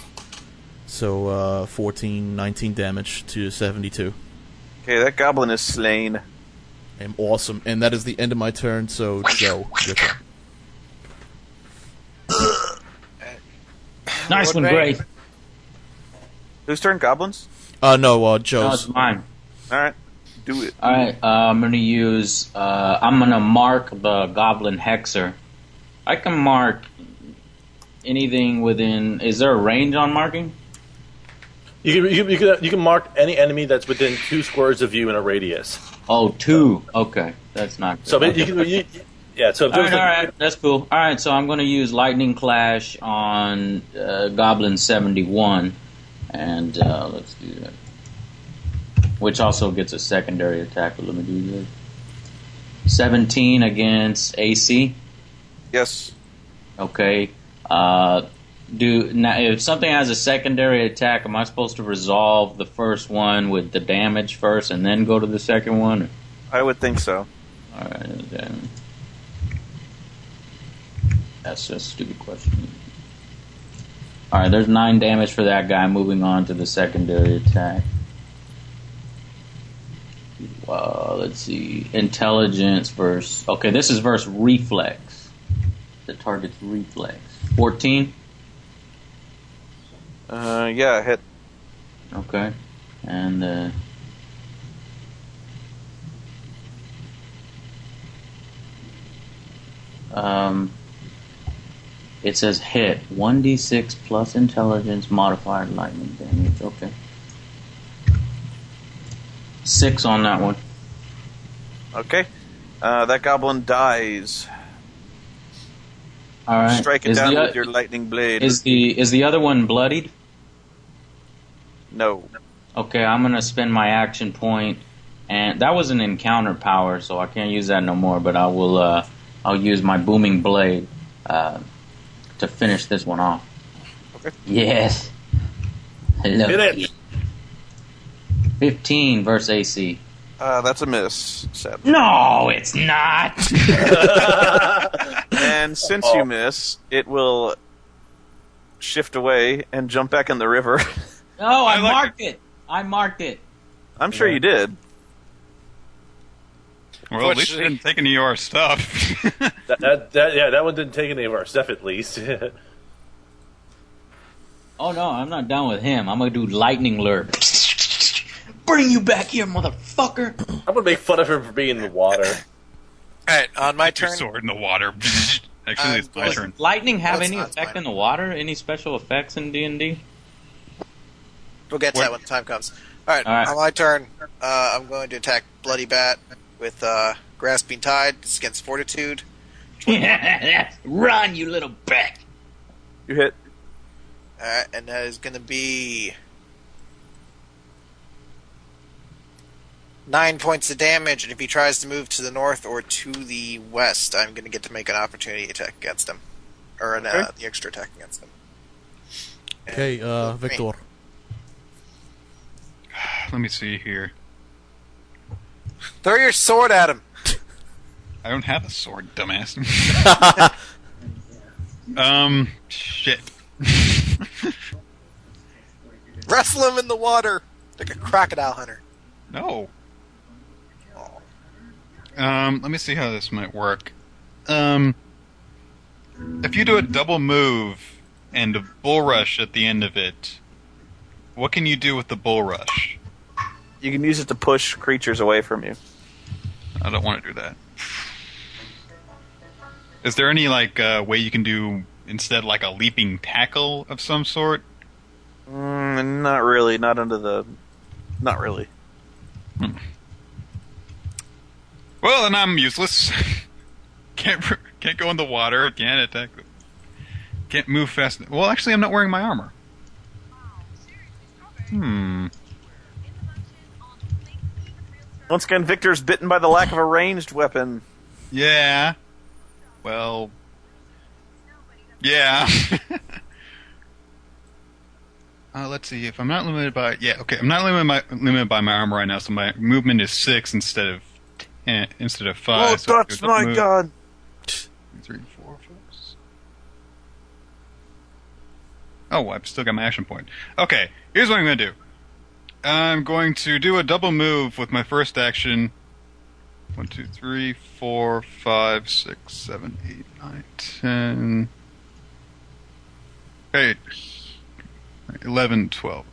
So, 14, 19 damage to 72. Okay, that goblin is slain. I am awesome. And that is the end of my turn, so Joe, your turn. Nice one, Gray. Whose turn? Goblins? No, No, Joe's. it's mine. Alright, do it. Alright, I'm gonna use, I'm gonna mark the Goblin Hexer. I can mark anything within, is there a range on marking? You can mark any enemy that's within 2 squares of you in a radius. Oh, 2. Okay, that's not good. So Okay. So if All there's right, that's cool. All right, so I'm going to use Lightning Clash on Goblin 71, and let's do that. Which also gets a secondary attack, but let me do that. 17 against AC. Yes. Okay. Now, if something has a secondary attack, am I supposed to resolve the first one with the damage first and then go to the second one? I would think so. All right, then. That's a stupid question. Alright, there's 9 damage for that guy. Moving on to the secondary attack. Let's see. Intelligence versus... Okay, this is versus Reflex. The target's Reflex. 14? Yeah, hit. Okay. And, it says hit 1d6 plus intelligence modified lightning damage. Okay, 6 on that one. Okay. That goblin dies. All right. Strike it down with your lightning blade. Is the other one bloodied? No. Okay, I'm gonna spend my action point, and that was an encounter power, so I can't use that no more. But I will. I'll use my booming blade. To finish this one off. Okay. Yes. Hello. Hit it. 15 versus AC. That's a miss, sadly. No, it's not. And since you miss, it will shift away and jump back in the river. No, I marked it. I marked it. I'm sure you did. Well, at least it didn't take any of our stuff. that one didn't take any of our stuff, at least. Oh no, I'm not done with him. I'm gonna do lightning lure. Bring you back here, motherfucker. I'm gonna make fun of him for being in the water. Alright, on my Your turn. sword in the water. Actually, it's my Does turn. lightning have No, it's any not, it's effect mine. in the water? Any special effects in D&D? We'll get to that when the time comes. Alright, All right. on my turn, I'm going to attack Bloody Bat with Grasping Tide. It's against Fortitude. Run, you little bat. You hit. Alright, and that is going to be 9 points of damage, and if he tries to move to the north or to the west, I'm going to get to make an opportunity attack against him. Or the extra attack against him. Okay, Victor. Let me see here. Throw your sword at him! I don't have a sword, dumbass. Shit. Wrestle him in the water! Like a crocodile hunter. No. Let me see how this might work. If you do a double move and a bull rush at the end of it, what can you do with the bull rush? You can use it to push creatures away from you. I don't want to do that. Is there any way you can do instead a leaping tackle of some sort? Not really. Not really. Well, then I'm useless. Can't go in the water. Can't attack. Can't move fast. Well, actually, I'm not wearing my armor. Once again, Victor's bitten by the lack of a ranged weapon. Yeah. Well. Yeah. Let's see. If I'm not limited by... Yeah, okay. I'm not limited by my armor right now, so my movement is 6 instead of 5. Oh, so that's my god! 3, 4, 5. Oh, I've still got my action point. Okay, here's what I'm going to do. I'm going to do a double move with my first action. 1, 2, 3, 4, 5, 6, 7, 8, 9, 10... Okay. 11, 12.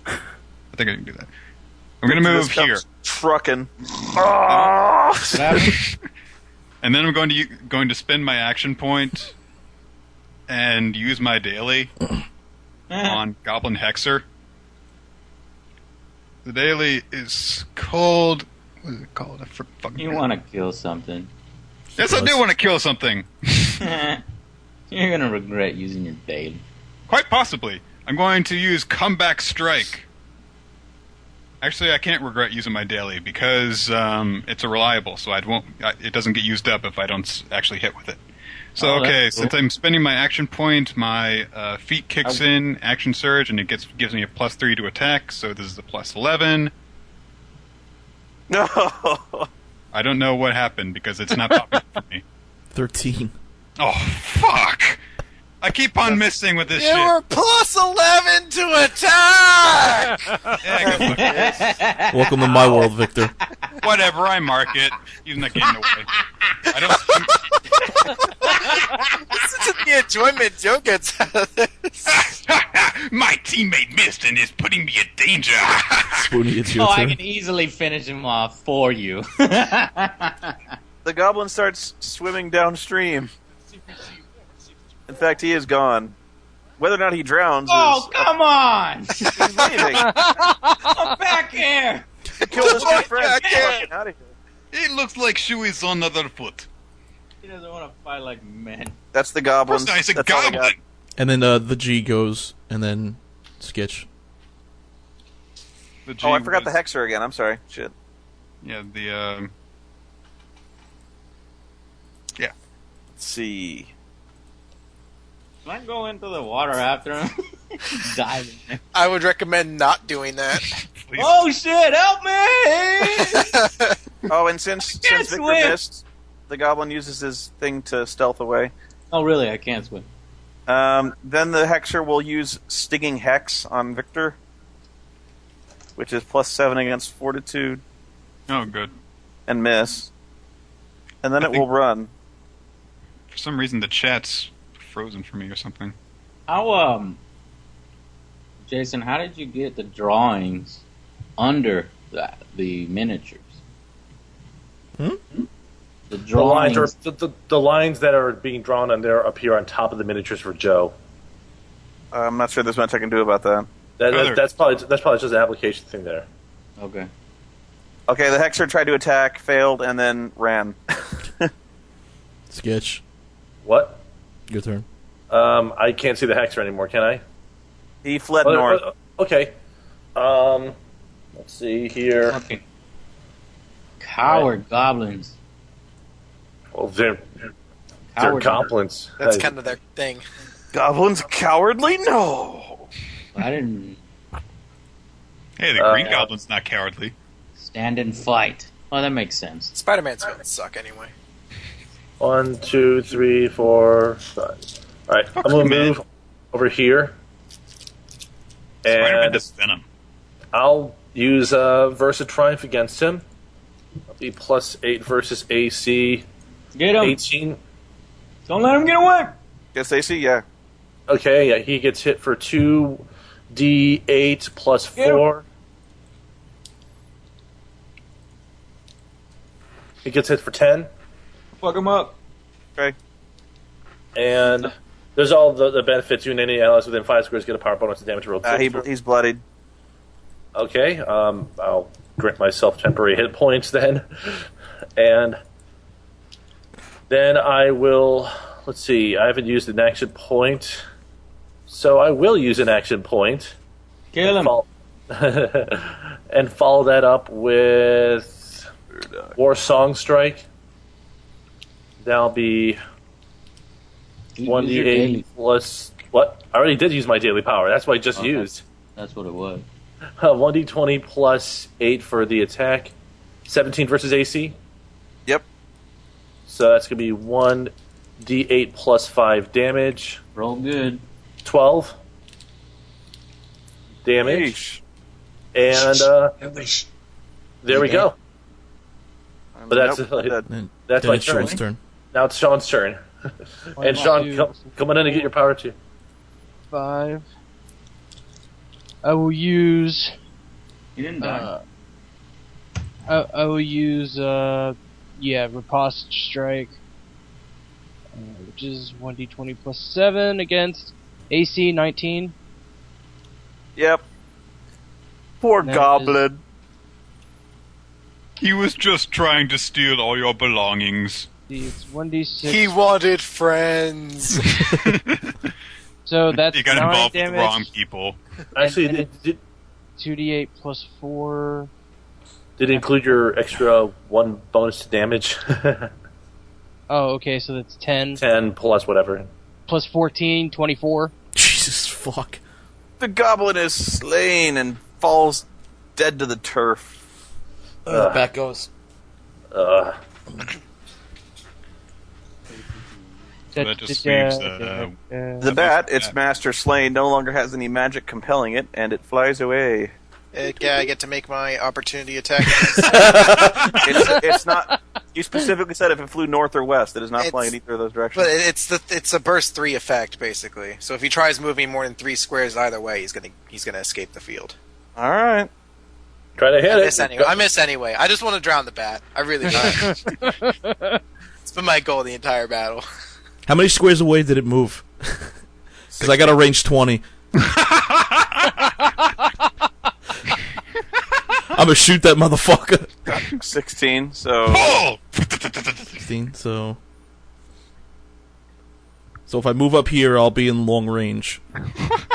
I think I can do that. I'm going to move here. Trucking. And then I'm going to spend my action point and use my daily on Goblin Hexer. The daily is called... What is it called? You want to kill something. Yes, I do want to kill something. You're going to regret using your daily. Quite possibly. I'm going to use Comeback Strike. Actually, I can't regret using my daily because it's a reliable, so it doesn't get used up if I don't actually hit with it. So, okay, cool. Since I'm spending my action point, my feat kicks in, action surge, and it gives me a +3 to attack, so this is a +11. No. I don't know what happened because it's not popping for me. 13. Oh, fuck! I keep on missing with this shit. You were +11 to attack! Yeah, welcome to my world, Victor. Whatever, I mark it. He's not getting away. I don't... Listen to the enjoyment Joe gets out of this. My teammate missed and is putting me in danger. Spoony, it's your turn. I can easily finish him off for you. The goblin starts swimming downstream. In fact, he is gone. Whether or not he drowns is... come on! He's leaving. Come back here! Kill his good friend. Get out of here. It looks like Shui's on the other foot. He doesn't want to fight like men. That's the goblin. That's a goblin. And then the G goes, and then Sketch. Oh, I forgot the Hexer again. I'm sorry. Shit. Yeah, Let's see. Can I go into the water after him? Dive in there. I would recommend not doing that. Oh shit, help me! Oh, and since Victor missed, the goblin uses his thing to stealth away. Oh really, I can't swim. Then the Hexer will use Stinging Hex on Victor, which is +7 against Fortitude. Oh, good. And miss. And then it will run. For some reason, the chat's frozen for me or something. How, Jason, how did you get the drawings under the miniatures? The drawings. The lines that are being drawn on there appear on top of the miniatures for Joe. I'm not sure there's much I can do about that. That's probably just an application thing there. Okay. Okay, the Hexer tried to attack, failed, and then ran. Sketch. What? Your turn. I can't see the Hexer anymore, can I? He fled north. Okay. Let's see here. Okay. Coward goblins. Well, they're Coward. goblins. That's kind of their thing. Goblins cowardly? No. I didn't Hey, the Green Goblin's not cowardly. stand and fight. Oh, that makes sense. Spider-Man's gonna suck anyway. 1, 2, 3, 4, 5. All right, I'm gonna move over here, Spider-Man and has venom. I'll use Versa Triumph against him. I'll be +8 versus AC. Get him. 18. Don't let him get away. Guess AC, yeah. Okay, yeah, he gets hit for 2d8 plus 4. He gets hit for 10. Fuck him up. Okay. And there's all the benefits. You and any allies within 5 squares get a power bonus to damage rolled. He's bloodied. Okay, I'll grant myself temporary hit points then. And then I will... Let's see, I haven't used an action point. So I will use an action point. Kill him. And follow that up with War Song Strike. That'll be 1d8 plus... What? I already did use my daily power. That's what I just used. That's what it was. 1d20 plus 8 for the attack. 17 versus AC. Yep. So that's going to be 1d8 plus 5 damage. Roll good. 12 damage. And there we go. But that's that's my It's turn. Sean's turn. Now it's Sean's turn. And Sean, come on in and get your power too. 5. I will use. You didn't die. I will use riposte strike, which is 1d20 plus 7 against AC 19. Yep. Poor That goblin. He was just trying to steal all your belongings. It's 1d6. He wanted friends. So that's You got 9 involved damage. with the wrong people. Actually, and did 2d8 plus 4. it include your extra 1 bonus to damage? Oh, okay, so that's 10. 10 plus whatever. Plus 14, 24. Jesus fuck. The goblin is slain and falls dead to the turf. Back goes. So that just leaves The bat, its master slain, no longer has any magic compelling it, and it flies away. Yeah, I get to make my opportunity attack. It's not. You specifically said if it flew north or west. It is not flying in either of those directions. But it's a burst 3 effect basically. So if he tries moving more than 3 squares either way, he's gonna escape the field. All right. Try to hit I miss anyway. I just want to drown the bat. I really do. It's been my goal the entire battle. How many squares away did it move? Because I got a range 20. I'm gonna shoot that motherfucker. 16, so... Oh! 16, so... So if I move up here, I'll be in long range.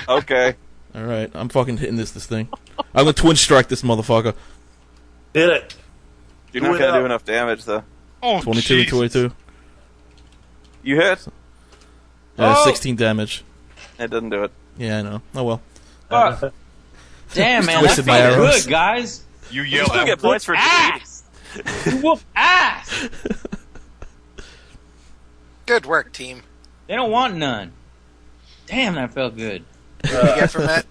Okay. Alright, I'm fucking hitting this thing. I'm gonna twin strike this motherfucker. Hit it. You're not going to do enough damage, though. Oh, 22, Jesus. 22. You hit? 16 damage. It doesn't do it. Yeah, I know. Oh well. Damn, man, that twisted my felt arrows. good, guys. You You yell still at get points for defeating. Ass. You whoop ass. Good work, team. They don't want none. Damn, that felt good. You get from that?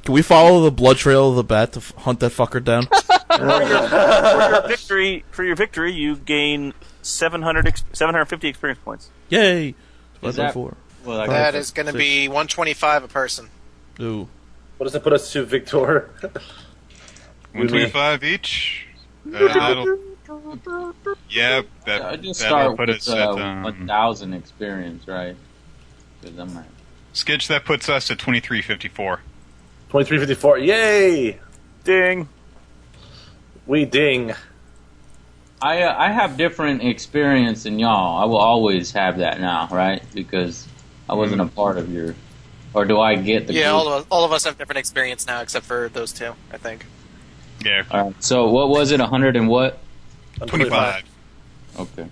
Can we follow the blood trail of the bat to hunt that fucker down? For your victory, you gain 750 experience points. Yay! Is that- 4. Well, That is going to be 125 a person. Ooh. What does that put us to, Victor? 125 each. That'll... Yeah, I just that'll start put with us at 1,000 experience, right? Because I'm at Skitch, that puts us at 2354. 2354. Yay! Ding. We ding. I have different experience than y'all. I will always have that now, right? Because I wasn't a part of your... Or do I get the Yeah, group? all of us have different experience now, except for those two, I think. Yeah. Alright, so what was it? 100 and what? 25. Okay.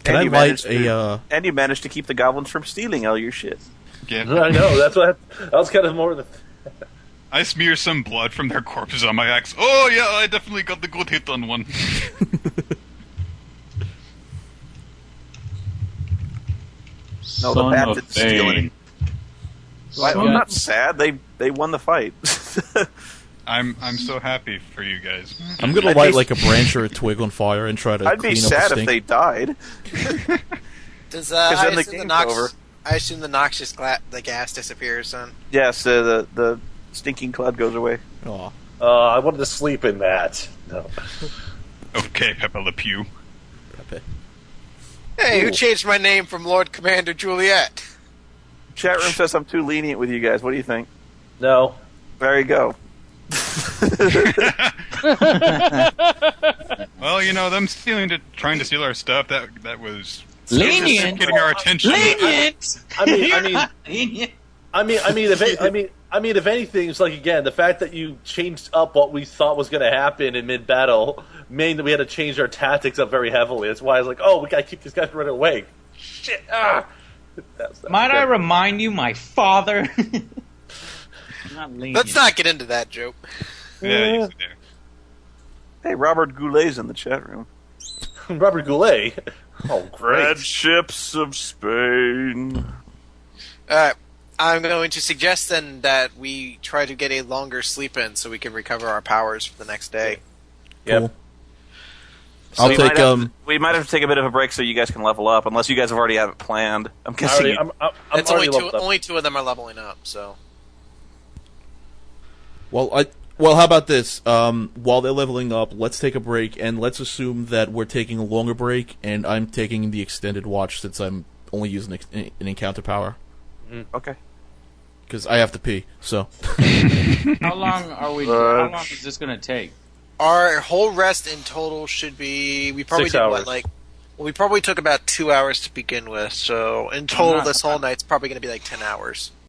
Can I light a? And you managed to keep the goblins from stealing all your shit. Yeah. I know. That's what. That was kind of more the. I smear some blood from their corpses on my axe. Oh yeah, I definitely got the good hit on one. No, the bat didn't steal any. I'm not sad. They won the fight. I'm so happy for you guys. I'm gonna light like a branch or a twig on fire and try to. I'd be clean up sad the if stink. they died. Does then the game's over. I assume the noxious the gas disappears then. Yes, the stinking cloud goes away. Aw. I wanted to sleep in that. No. Okay, Pepe Le Pew. Pepe. Hey, who changed my name from Lord Commander Juliet? Chat room says I'm too lenient with you guys. What do you think? No. There you go. Well, you know, them trying to steal our stuff. That was Lenient. getting our attention. Lenient. If anything, it's like again the fact that you changed up what we thought was going to happen in mid battle meant that we had to change our tactics up very heavily. That's why I was like, oh, we got to keep this guy from running away. Shit. Might I remind you, my father? Not lenient. Let's not get into that joke. Yeah, you see there. Hey, Robert Goulet's in the chat room. Robert Goulet. Oh, great. Red ships of Spain. Alright, I'm going to suggest then that we try to get a longer sleep in so we can recover our powers for the next day. Cool. Yep. So I'll take we might have to take a bit of a break so you guys can level up, unless you guys have already have it planned. I'm guessing. I'm It's already only leveled up. only two of them are leveling up, so. Well, how about this? While they're leveling up, let's take a break, and let's assume that we're taking a longer break, and I'm taking the extended watch since I'm only using an encounter power. Okay. Because I have to pee, so. How long are we? How long is this going to take? Our whole rest in total should be. We probably 6 did hours. we probably took about 2 hours to begin with, so in total this whole night's probably going to be like 10 hours.